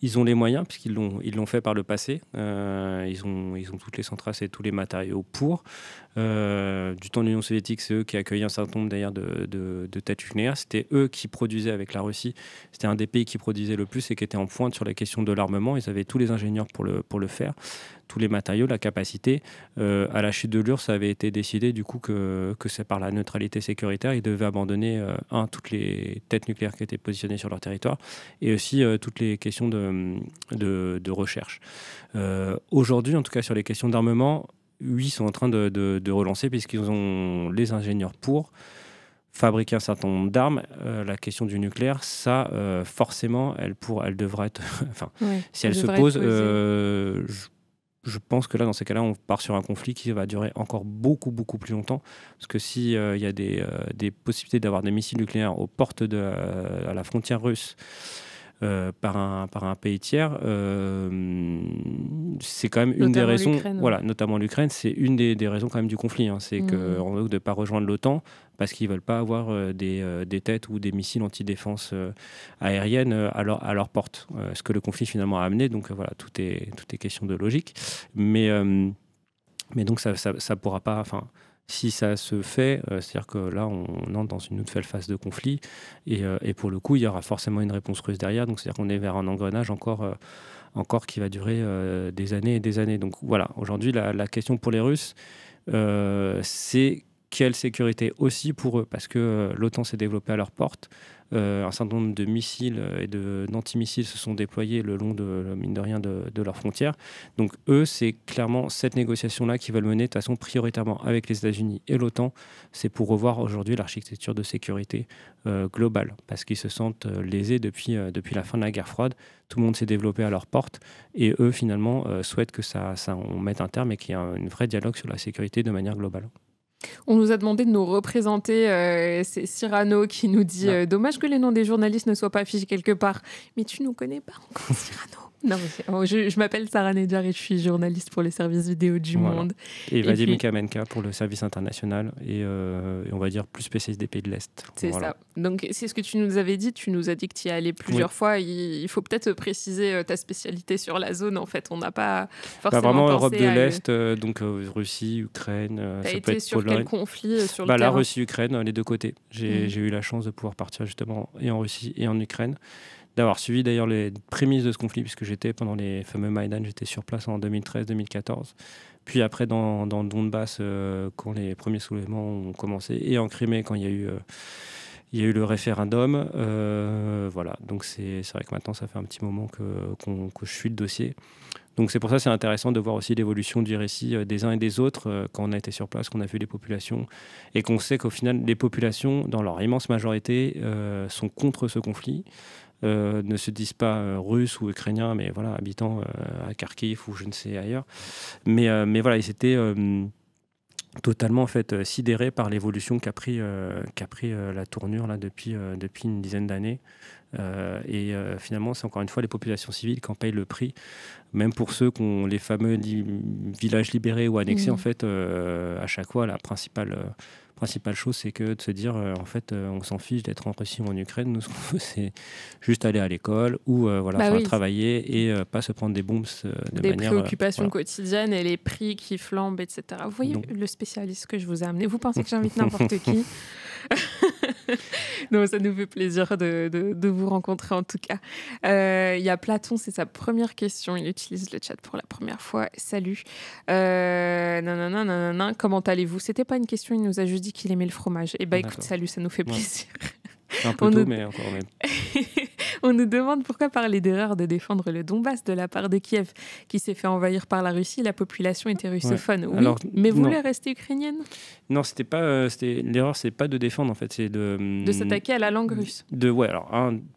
ils ont les moyens, puisqu'ils l'ont fait par le passé. Ils ont toutes les centrales et tous les matériaux pour. Du temps de l'Union soviétique, c'est eux qui accueillaient un certain nombre d'ailleurs de têtes nucléaires. C'était eux qui produisaient avec la Russie. C'était un des pays qui produisait le plus et qui était en pointe sur la question de l'armement. Ils avaient tous les ingénieurs pour le faire, tous les matériaux, la capacité. À la chute de l'URSS, ça avait été décidé du coup que c'est par la neutralité sécuritaire. Ils devaient abandonner toutes les têtes nucléaires qui étaient positionnées sur leur territoire et aussi toutes les questions de recherche. Aujourd'hui, en tout cas sur les questions d'armement, oui, ils sont en train de relancer puisqu'ils ont les ingénieurs pour. fabriquer un certain nombre d'armes, la question du nucléaire, ça, forcément, elle devra être... enfin, si elle se pose, je pense que là, dans ces cas-là, on part sur un conflit qui va durer encore beaucoup, beaucoup plus longtemps. Parce que s'il y a des possibilités d'avoir des missiles nucléaires aux portes à la frontière russe, par un pays tiers, c'est quand même une des raisons, voilà, notamment l'Ukraine, c'est une des raisons quand même du conflit, hein, c'est qu'on veut de ne pas rejoindre l'OTAN parce qu'ils ne veulent pas avoir des têtes ou des missiles anti-défense aérienne à leur porte, ce que le conflit finalement a amené, donc voilà, tout est question de logique, mais donc ça pourra pas, enfin, si ça se fait, c'est-à-dire que là, on entre dans une nouvelle phase de conflit, et pour le coup, il y aura forcément une réponse russe derrière, donc c'est-à-dire qu'on est vers un engrenage encore qui va durer des années et des années. Donc voilà, aujourd'hui, la question pour les Russes, c'est quelle sécurité aussi pour eux, parce que l'OTAN s'est développée à leur porte, un certain nombre de missiles et d'antimissiles se sont déployés le long mine de rien, de leurs frontières. Donc eux, c'est clairement cette négociation-là qu'ils veulent mener de façon prioritairement avec les États-Unis et l'OTAN. C'est pour revoir aujourd'hui l'architecture de sécurité globale, parce qu'ils se sentent lésés depuis la fin de la guerre froide. Tout le monde s'est développé à leur porte, et eux, finalement, souhaitent que on mette un terme et qu'il y ait un vrai dialogue sur la sécurité de manière globale. On nous a demandé de nous représenter. C'est Cyrano qui nous dit dommage que les noms des journalistes ne soient pas affichés quelque part. Mais tu nous connais pas encore, Cyrano. Non, je m'appelle Sarah Nedjar et je suis journaliste pour le service vidéo du Monde. Et Vadim Kamenka pour le service international et on va dire plus spécialiste des pays de l'Est. C'est ça. Donc c'est ce que tu nous avais dit. Tu nous as dit que tu y allais plusieurs fois. Il faut peut-être préciser ta spécialité sur la zone. En fait, on n'a pas forcément vraiment pensé Europe de l'Est, donc Russie, Ukraine. T'as été sur Pologne. Quel conflit sur le terrain? La Russie-Ukraine, les deux côtés. J'ai eu la chance de pouvoir partir justement et en Russie et en Ukraine. D'avoir suivi d'ailleurs les prémices de ce conflit, puisque j'étais pendant les fameux Maïdan, j'étais sur place en 2013-2014. Puis après dans le Donbass, quand les premiers soulèvements ont commencé, et en Crimée quand il y a eu le référendum. Voilà, donc c'est vrai que maintenant ça fait un petit moment que je suis le dossier. Donc c'est pour ça que c'est intéressant de voir aussi l'évolution du récit des uns et des autres quand on a été sur place, qu'on a vu les populations, et qu'on sait qu'au final, les populations, dans leur immense majorité, sont contre ce conflit. Ne se disent pas russes ou ukrainiens, mais voilà, habitants à Kharkiv ou je ne sais ailleurs. Mais voilà, ils étaient totalement en fait sidérés par l'évolution qu'a pris la tournure là depuis une dizaine d'années. Et finalement, c'est encore une fois les populations civiles qui en payent le prix, même pour ceux qui ont les fameux villages libérés ou annexés. En fait, à chaque fois, la principale chose, c'est que de se dire, en fait, on s'en fiche d'être en Russie ou en Ukraine. Nous, ce qu'on veut, c'est juste aller à l'école ou travailler et pas se prendre des bombes des préoccupations quotidiennes et les prix qui flambent, etc. Vous voyez le spécialiste que je vous ai amené. Vous pensez que j'invite n'importe qui? Non, ça nous fait plaisir de vous rencontrer en tout cas. Il y a Platon, c'est sa première question. Il utilise le chat pour la première fois. Salut. Comment allez-vous? C'était pas une question, il nous a juste dit qu'il aimait le fromage. Et bah écoute, salut, ça nous fait plaisir. Un peu tôt, mais encore même. On nous demande pourquoi parler d'erreur de défendre le Donbass de la part de Kiev, qui s'est fait envahir par la Russie. La population était russophone. Oui, alors, mais vous voulez rester ukrainienne? Non, l'erreur, c'est pas de défendre, en fait, c'est de s'attaquer à la langue russe.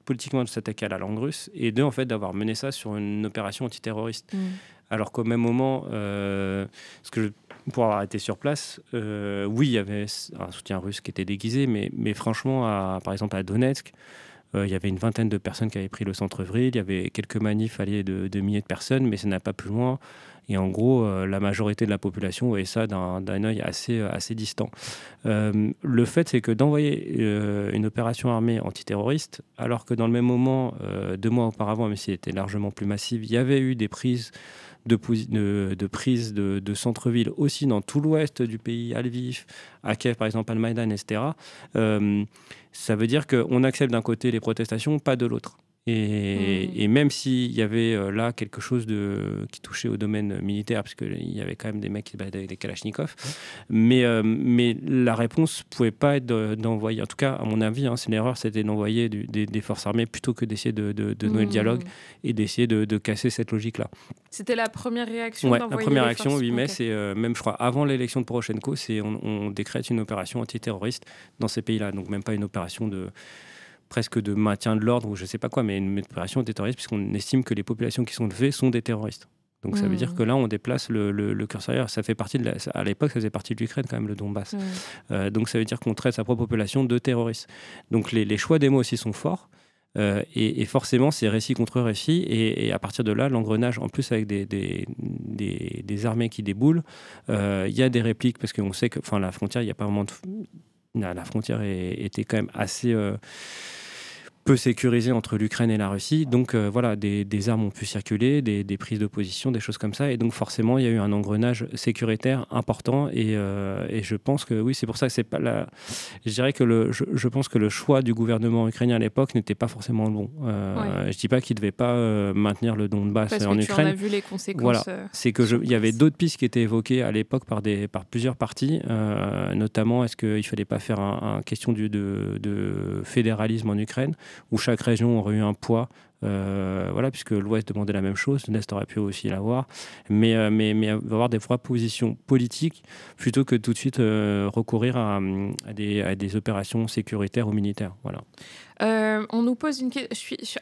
Politiquement, de s'attaquer à la langue russe, et deux, en fait, d'avoir mené ça sur une opération antiterroriste. Alors qu'au même moment, pour avoir été sur place, oui, il y avait un soutien russe qui était déguisé, mais franchement, par exemple à Donetsk, il y avait une vingtaine de personnes qui avaient pris le centre-ville, il y avait quelques manifs alliés de milliers de personnes, mais ça n'a pas plus loin. Et en gros, la majorité de la population voyait ça d'un œil assez distant. Le fait, c'est que d'envoyer une opération armée antiterroriste, alors que dans le même moment, 2 mois auparavant, même si elle était largement plus massive, il y avait eu des prises de prise de centre-ville aussi dans tout l'ouest du pays, à Lviv, à Kiev par exemple, à Maïdan, etc. Ça veut dire qu'on accepte d'un côté les protestations, pas de l'autre. Et même s'il y avait là quelque chose qui touchait au domaine militaire, parce qu'il y avait quand même des mecs qui se baladaient avec des Kalachnikov, mais la réponse ne pouvait pas être d'envoyer, en tout cas à mon avis, hein, c'est une erreur, c'était d'envoyer des forces armées plutôt que d'essayer de nouer le dialogue et d'essayer de casser cette logique-là. C'était la première réaction la première réaction, 8 mai, c'est même je crois avant l'élection de Poroshenko, on décrète une opération antiterroriste dans ces pays-là, donc même pas une opération presque de maintien de l'ordre ou je sais pas quoi, mais une opération antiterroriste puisqu'on estime que les populations qui sont levées sont des terroristes. Donc ça veut dire que là on déplace le curseur ailleurs. Ça fait partie à l'époque ça faisait partie de l'Ukraine quand même, le Donbass. Donc ça veut dire qu'on traite sa propre population de terroristes. Donc les choix des mots aussi sont forts. Et forcément, c'est récit contre récit. Et à partir de là, l'engrenage, en plus avec des armées qui déboulent, il y a des répliques parce qu'on sait que la frontière, il n'y a pas vraiment la frontière était quand même assez peu sécurisée entre l'Ukraine et la Russie. Donc voilà, des armes ont pu circuler, des prises de position, des choses comme ça. Et donc forcément, il y a eu un engrenage sécuritaire important. Et je pense que oui, c'est pour ça que c'est pas la... Je dirais que je pense que le choix du gouvernement ukrainien à l'époque n'était pas forcément le bon. Je dis pas qu'il devait pas maintenir le Donbass en Ukraine. Parce que tu en as vu les conséquences. Voilà, c'est que il y avait d'autres pistes qui étaient évoquées à l'époque par plusieurs partis, notamment est-ce qu'il fallait pas faire un question de fédéralisme en Ukraine, où chaque région aurait eu un poids, puisque l'Ouest demandait la même chose, l'Est aurait pu aussi l'avoir, mais avoir des propositions politiques plutôt que tout de suite recourir à des opérations sécuritaires ou militaires. Voilà. On nous pose une question.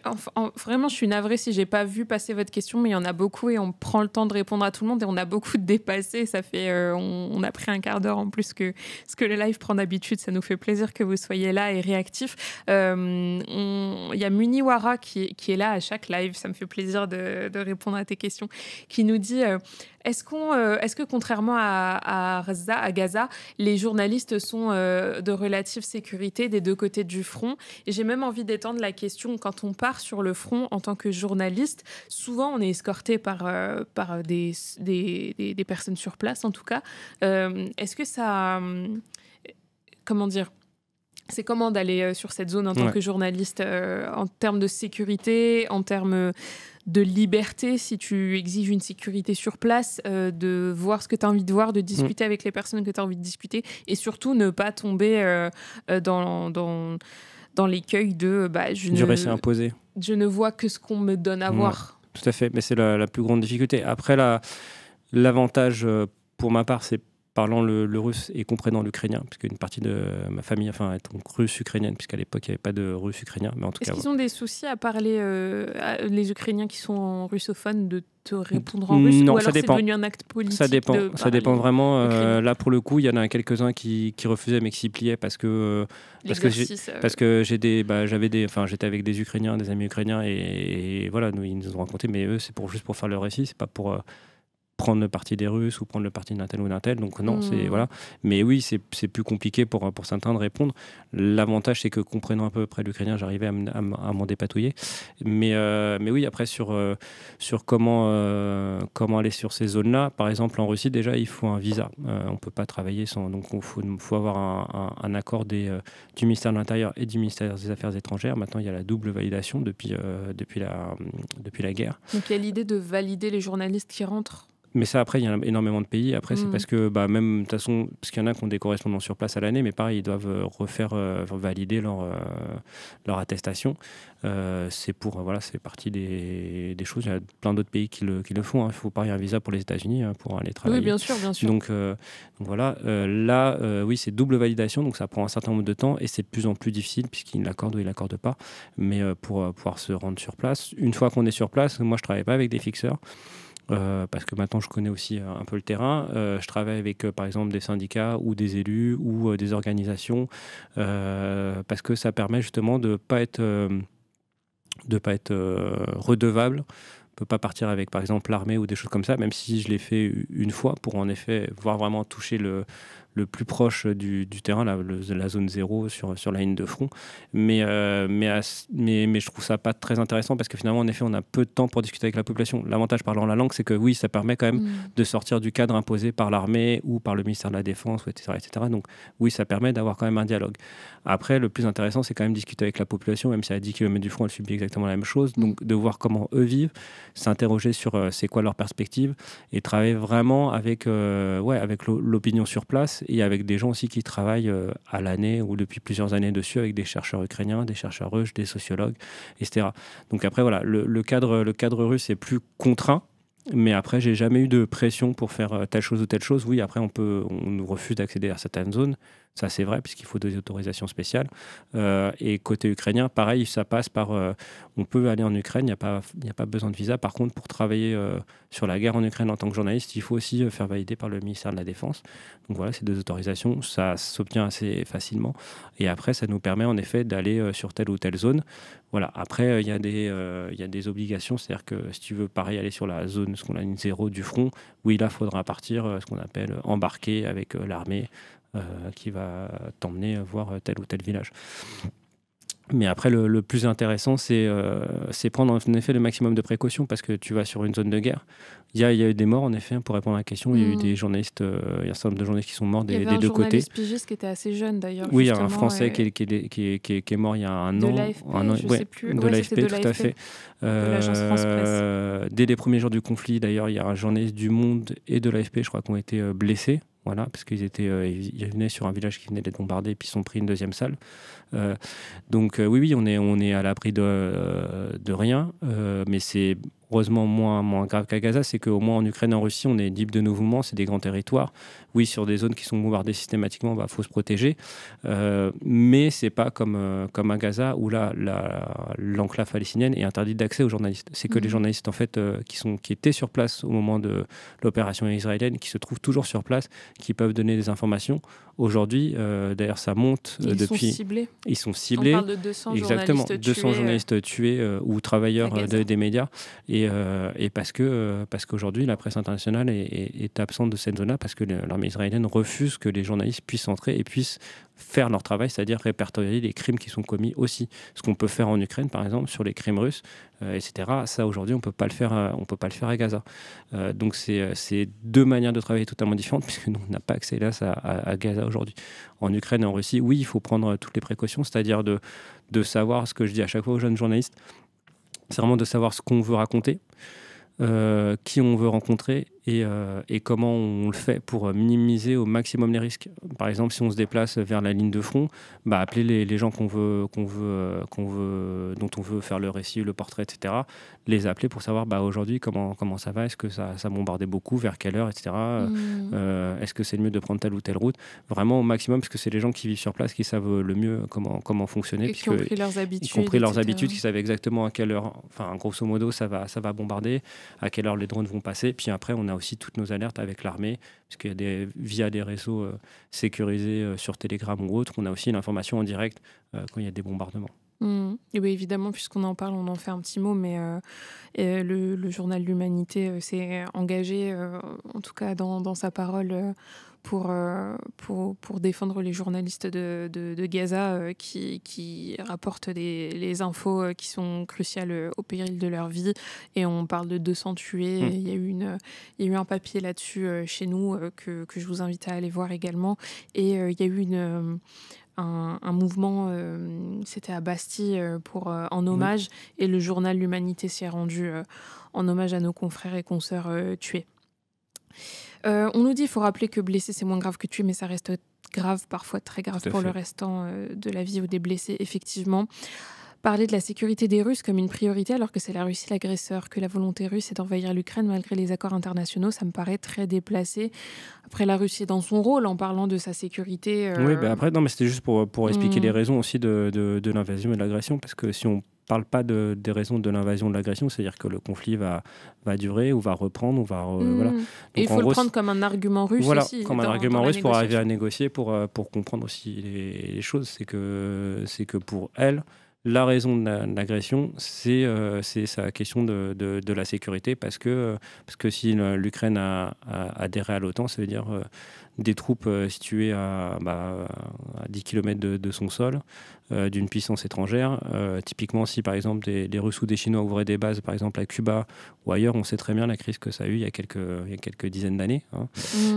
Vraiment, je suis navrée si j'ai pas vu passer votre question, mais il y en a beaucoup et on prend le temps de répondre à tout le monde et on a beaucoup dépassé. Ça fait, on a pris un quart d'heure en plus que ce que le live prend d'habitude. Ça nous fait plaisir que vous soyez là et réactifs. Il y a Muniwara qui est là à chaque live. Ça me fait plaisir de répondre à tes questions. Qui nous dit est-ce que contrairement à Gaza, les journalistes sont de relative sécurité des deux côtés du front? Et j'ai même envie d'étendre la question. Quand on part sur le front en tant que journaliste, souvent on est escorté par des personnes sur place, en tout cas. Est-ce que ça... comment dire ? C'est comment d'aller sur cette zone en tant que journaliste en termes de sécurité, en termes de liberté, si tu exiges une sécurité sur place, de voir ce que tu as envie de voir, de discuter avec les personnes que tu as envie de discuter, et surtout ne pas tomber dans l'écueil de du récit imposé. Je ne vois que ce qu'on me donne à voir. Tout à fait, mais c'est la plus grande difficulté. Après, l'avantage pour ma part, c'est parlant le russe et comprenant l'ukrainien, puisque une partie de ma famille est donc russe-ukrainienne, puisqu'à l'époque il n'y avait pas de russe-ukrainien. Mais en tout cas, qu'ils ont des soucis à parler, les Ukrainiens qui sont russophones, de te répondre en russe? Non, ou alors ça dépend. C'est devenu un acte politique? Ça dépend vraiment. Là, pour le coup, il y en a quelques-uns qui refusaient, mais qui s'y pliaient parce que j'étais avec des Ukrainiens, des amis ukrainiens, et voilà, ils nous ont raconté, mais eux, c'est juste pour faire le récit, c'est pas pour prendre le parti des Russes ou prendre le parti d'un tel ou d'un tel. Donc non, c'est voilà. Mais oui, c'est plus compliqué pour certains de répondre. L'avantage, c'est que comprenant à peu près l'ukrainien, j'arrivais à m'en dépatouiller. Mais oui, après sur comment aller sur ces zones-là. Par exemple, en Russie, déjà, il faut un visa. On peut pas travailler sans. Donc il faut avoir un accord du ministère de l'Intérieur et du ministère des Affaires étrangères. Maintenant, il y a la double validation depuis la guerre. Donc il y a l'idée de valider les journalistes qui rentrent. Mais ça, après, il y a énormément de pays. Après, c'est parce que, même, de toute façon, parce qu'il y en a qui ont des correspondants sur place à l'année, mais pareil, ils doivent refaire valider leur attestation. C'est partie des choses. Il y a plein d'autres pays qui le font. Il faut pareil un visa pour les États-Unis pour aller travailler. Oui, bien sûr. Donc voilà. Là, oui, c'est double validation, donc ça prend un certain nombre de temps et c'est de plus en plus difficile puisqu'ils l'accordent ou ils l'accordent pas. Mais pour pouvoir se rendre sur place, une fois qu'on est sur place, moi, je travaille pas avec des fixeurs. Parce que maintenant je connais aussi un peu le terrain. Je travaille avec par exemple des syndicats ou des élus ou des organisations parce que ça permet justement de pas être redevable. On peut pas partir avec par exemple l'armée ou des choses comme ça, même si je l'ai fait une fois pour en effet voir vraiment toucher le plus proche du terrain, la zone 0 sur la ligne de front. Mais je trouve ça pas très intéressant parce que finalement, en effet, on a peu de temps pour discuter avec la population. L'avantage parlant la langue, c'est que oui, ça permet quand même de sortir du cadre imposé par l'armée ou par le ministère de la Défense, etc., etc. Donc oui, ça permet d'avoir quand même un dialogue. Après, le plus intéressant, c'est quand même discuter avec la population, même si à 10 km du front, elle subit exactement la même chose. Donc de voir comment eux vivent, s'interroger sur c'est quoi leur perspective et travailler vraiment avec l'opinion sur place et avec des gens aussi qui travaillent à l'année ou depuis plusieurs années dessus, avec des chercheurs ukrainiens, des chercheurs russes, des sociologues, etc. Donc après, voilà, le cadre russe est plus contraint. Mais après, j'ai jamais eu de pression pour faire telle chose ou telle chose. Oui, après, on nous refuse d'accéder à certaines zones. Ça, c'est vrai, puisqu'il faut des autorisations spéciales. Et côté ukrainien, pareil, ça passe par... on peut aller en Ukraine, il n'y a pas besoin de visa. Par contre, pour travailler sur la guerre en Ukraine en tant que journaliste, il faut aussi faire valider par le ministère de la Défense. Donc voilà, ces 2 autorisations, ça s'obtient assez facilement. Et après, ça nous permet en effet d'aller sur telle ou telle zone. Voilà. Après, il y a des obligations. C'est-à-dire que si tu veux, pareil, aller sur la zone, ce qu'on a une 0 du front, oui, là, il faudra partir, ce qu'on appelle embarquer avec l'armée qui va t'emmener voir tel ou tel village. Mais après, le plus intéressant, c'est prendre en effet le maximum de précautions parce que tu vas sur une zone de guerre. Il y a eu des morts, en effet, pour répondre à la question. Il y a eu des journalistes, il y a un certain nombre de journalistes qui sont morts des 2 côtés. Il y avait un journaliste pigiste qui était assez jeune, d'ailleurs. Oui, il y a un Français qui est mort il y a un an. De l'AFP, je sais plus. De l'AFP, tout à fait. De l'agence France-Presse. Dès les premiers jours du conflit, d'ailleurs, il y a un journaliste du Monde et de l'AFP, je crois, qui ont été blessés. Voilà, parce qu'ils venaient sur un village qui venait d'être bombardé et puis ils ont pris une 2e salle. Donc oui, on est à l'abri de rien, mais c'est heureusement moins grave qu'à Gaza, c'est qu'au moins en Ukraine et en Russie, on est libre de nos mouvements, c'est des grands territoires. Oui, sur des zones qui sont bombardées systématiquement, faut se protéger, mais c'est pas comme à Gaza où là, l'enclave palestinienne est interdite d'accès aux journalistes. C'est que les journalistes en fait qui étaient sur place au moment de l'opération israélienne, qui se trouvent toujours sur place, qui peuvent donner des informations. Aujourd'hui, d'ailleurs, ça monte depuis. Ils sont ciblés. On parle de 200 exactement, journalistes 200 journalistes tués ou travailleurs des médias. Et parce qu'aujourd'hui, la presse internationale est absente de cette zone-là parce que l'armée israélienne refuse que les journalistes puissent entrer et puissent faire leur travail, c'est-à-dire répertorier les crimes qui sont commis aussi. Ce qu'on peut faire en Ukraine, par exemple, sur les crimes russes, etc. Ça, aujourd'hui, on peut pas le faire à Gaza. Donc, c'est 2 manières de travailler totalement différentes puisque nous, on n'a pas accès là à Gaza aujourd'hui. En Ukraine et en Russie, oui, il faut prendre toutes les précautions, c'est-à-dire de savoir ce que je dis à chaque fois aux jeunes journalistes, c'est vraiment de savoir ce qu'on veut raconter, qui on veut rencontrer et comment on le fait pour minimiser au maximum les risques. Par exemple, si on se déplace vers la ligne de front, appeler les gens dont on veut faire le récit, le portrait, etc. Les appeler pour savoir aujourd'hui comment ça va, est-ce que ça bombardait beaucoup, vers quelle heure, etc. Est-ce que c'est le mieux de prendre telle ou telle route, vraiment au maximum, parce que c'est les gens qui vivent sur place qui savent le mieux comment fonctionner, et qui ont pris leurs habitudes, qui savent exactement à quelle heure, enfin grosso modo ça va bombarder, à quelle heure les drones vont passer. Puis après on a aussi toutes nos alertes avec l'armée, parce qu'il y a via des réseaux sécurisés sur Telegram ou autres, on a aussi l'information en direct quand il y a des bombardements. Et bien évidemment, puisqu'on en parle, on en fait un petit mot, mais le journal L'Humanité s'est engagé, en tout cas dans sa parole, pour défendre les journalistes de Gaza qui rapportent les infos qui sont cruciales au péril de leur vie. Et on parle de 200 tués. Il y a eu un papier là-dessus chez nous que je vous invite à aller voir également. Et il y a eu un mouvement, c'était à Bastille en hommage, et le journal L'Humanité s'y est rendu en hommage à nos confrères et consoeurs tués. On nous dit, il faut rappeler que blessé c'est moins grave que tué, mais ça reste grave, parfois très grave pour le restant de la vie ou des blessés, effectivement. Parler de la sécurité des Russes comme une priorité alors que c'est la Russie l'agresseur, que la volonté russe est d'envahir l'Ukraine malgré les accords internationaux, ça me paraît très déplacé. Après, la Russie est dans son rôle en parlant de sa sécurité. Oui, après, non, mais c'était juste pour expliquer les raisons aussi de l'invasion et de l'agression, parce que si on parle pas des raisons de l'invasion, de l'agression, c'est-à-dire que le conflit va durer ou va reprendre, voilà. Donc, et il faut le prendre comme un argument russe aussi. Comme un argument russe pour arriver à négocier, pour comprendre aussi les choses. C'est que pour elle, la raison de l'agression, c'est sa question de la sécurité, parce que si l'Ukraine a adhéré à l'OTAN, ça veut dire des troupes situées à 10 km de son sol, d'une puissance étrangère. Typiquement, si par exemple des Russes ou des Chinois ouvraient des bases, par exemple à Cuba ou ailleurs, on sait très bien la crise que ça a eu il y a quelques dizaines d'années. Hein.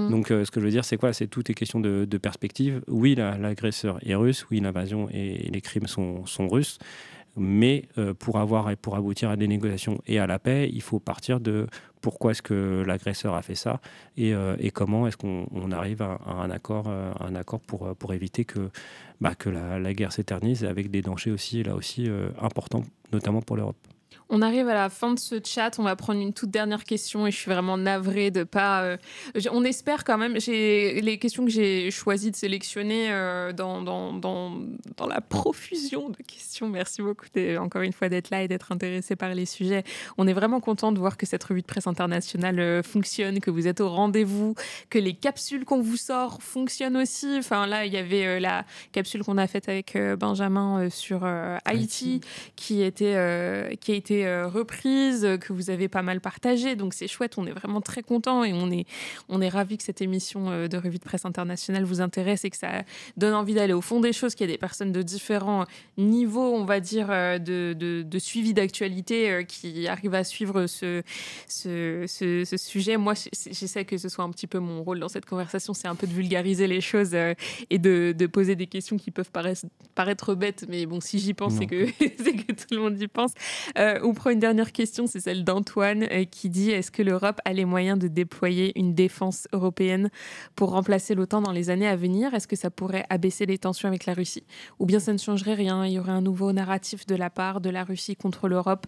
Donc ce que je veux dire, c'est quoi? C'est tout est question de perspective. Oui, l'agresseur est russe, oui, l'invasion et les crimes sont russes. Mais pour aboutir à des négociations et à la paix, il faut partir de pourquoi est-ce que l'agresseur a fait ça et comment est-ce qu'on arrive à un accord pour éviter que la guerre s'éternise avec des dangers aussi importants, notamment pour l'Europe. On arrive à la fin de ce chat. On va prendre une toute dernière question et je suis vraiment navrée de pas. On espère quand même. Les questions que j'ai choisi de sélectionner dans la profusion de questions. Merci beaucoup encore une fois d'être là et d'être intéressé par les sujets. On est vraiment content de voir que cette revue de presse internationale fonctionne, que vous êtes au rendez-vous, que les capsules qu'on vous sort fonctionnent aussi. Enfin là, il y avait la capsule qu'on a faite avec Benjamin sur Haïti qui a été reprise, que vous avez pas mal partagée, donc c'est chouette, on est vraiment très contents et on est ravis que cette émission de revue de presse internationale vous intéresse et que ça donne envie d'aller au fond des choses, qu'il y a des personnes de différents niveaux, on va dire, de suivi d'actualité qui arrivent à suivre ce sujet. Moi, j'essaie que ce soit un petit peu mon rôle dans cette conversation, c'est un peu de vulgariser les choses et de poser des questions qui peuvent paraître bêtes, mais bon, si j'y pense, c'est que tout le monde y pense. On prend une dernière question, c'est celle d'Antoine qui dit: est-ce que l'Europe a les moyens de déployer une défense européenne pour remplacer l'OTAN dans les années à venir? Est-ce que ça pourrait abaisser les tensions avec la Russie? Ou bien ça ne changerait rien? Il y aurait un nouveau narratif de la part de la Russie contre l'Europe,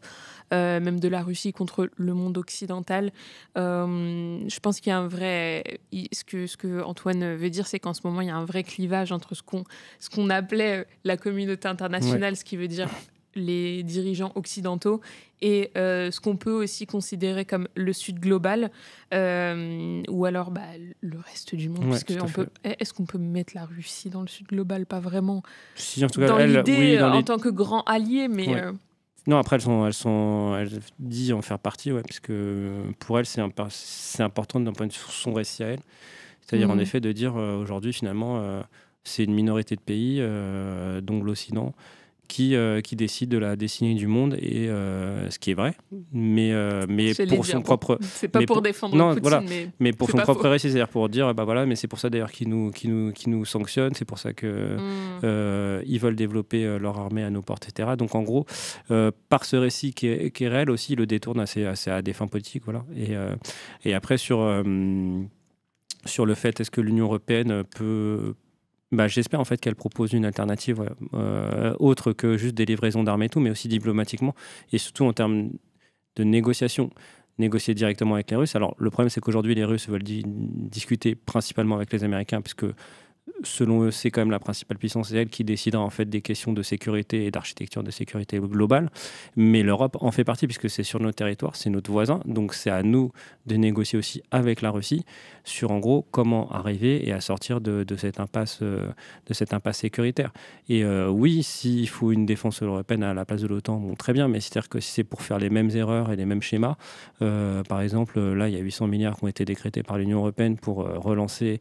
même de la Russie contre le monde occidental. Je pense qu'il y a un vrai... Ce que Antoine veut dire, c'est qu'en ce moment, il y a un vrai clivage entre ce qu'on appelait la communauté internationale, ce qui veut dire les dirigeants occidentaux, et ce qu'on peut aussi considérer comme le Sud global, ou alors le reste du monde. Parce que est-ce qu'on peut mettre la Russie dans le Sud global? Pas vraiment. Si, en tout cas, dans l'idée, en tant que grand allié, mais... Non, après, elle dit en faire partie, puisque pour elle, c'est important d'un point de vue son récit à elle. C'est-à-dire, en effet, de dire aujourd'hui, finalement, c'est une minorité de pays, dont l'Occident, qui décide de la destinée du monde, et ce qui est vrai, mais pour son propre... C'est pas pour défendre Poutine, voilà, mais pour son propre faux. récit, c'est-à-dire pour dire, mais c'est pour ça d'ailleurs qu'ils nous sanctionnent, c'est pour ça que ils veulent développer leur armée à nos portes, etc. Donc en gros, par ce récit qui est réel aussi, ils le détournent assez à des fins politiques, voilà. Et après sur le fait, est-ce que l'Union européenne peut... j'espère en fait qu'elle propose une alternative autre que juste des livraisons d'armes et tout, mais aussi diplomatiquement, et surtout en termes de négocier directement avec les Russes. Alors le problème, c'est qu'aujourd'hui les Russes veulent discuter principalement avec les Américains, puisque selon eux, c'est quand même la principale puissance, c'est elle qui décidera en fait des questions de sécurité et d'architecture de sécurité globale. Mais l'Europe en fait partie, puisque c'est sur notre territoire, c'est notre voisin, donc c'est à nous de négocier aussi avec la Russie sur en gros comment arriver et à sortir de cette impasse sécuritaire. Et oui, s'il faut une défense européenne à la place de l'OTAN, bon, très bien, mais c'est-à-dire que si c'est pour faire les mêmes erreurs et les mêmes schémas, par exemple, là il y a 800 milliards qui ont été décrétés par l'Union européenne pour relancer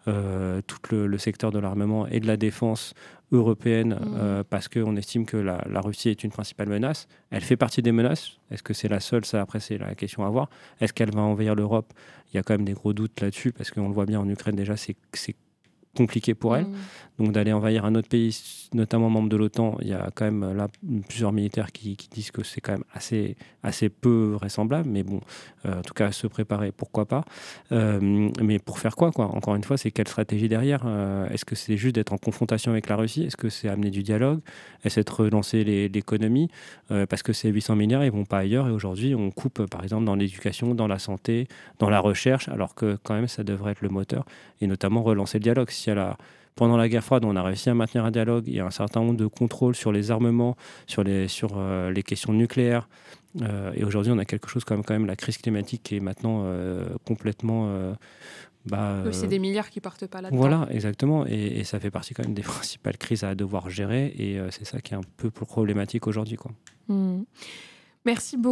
tout le secteur de l'armement et de la défense européenne, parce qu'on estime que la Russie est une principale menace. Elle fait partie des menaces. Est-ce que c'est la seule? Ça, après, c'est la question à voir. Est-ce qu'elle va envahir l'Europe? Il y a quand même des gros doutes là-dessus, parce qu'on le voit bien en Ukraine déjà, c'est compliqué pour elle. Donc d'aller envahir un autre pays, notamment membre de l'OTAN, il y a quand même là plusieurs militaires qui disent que c'est quand même assez peu vraisemblable, mais bon, en tout cas se préparer, pourquoi pas. Mais pour faire quoi? Encore une fois, c'est quelle stratégie derrière? Est-ce que c'est juste d'être en confrontation avec la Russie? Est-ce que c'est amener du dialogue? Est-ce de relancer l'économie? Parce que ces 800 milliards, ils vont pas ailleurs, et aujourd'hui on coupe par exemple dans l'éducation, dans la santé, dans la recherche, alors que quand même ça devrait être le moteur, et notamment relancer le dialogue. Pendant la guerre froide, on a réussi à maintenir un dialogue. Il y a un certain nombre de contrôles sur les armements, sur les questions nucléaires. Et aujourd'hui, on a quelque chose comme quand même la crise climatique qui est maintenant complètement... c'est des milliards qui partent pas là-dedans. Voilà, exactement. Et ça fait partie quand même des principales crises à devoir gérer. Et c'est ça qui est un peu problématique aujourd'hui, quoi. Merci beaucoup.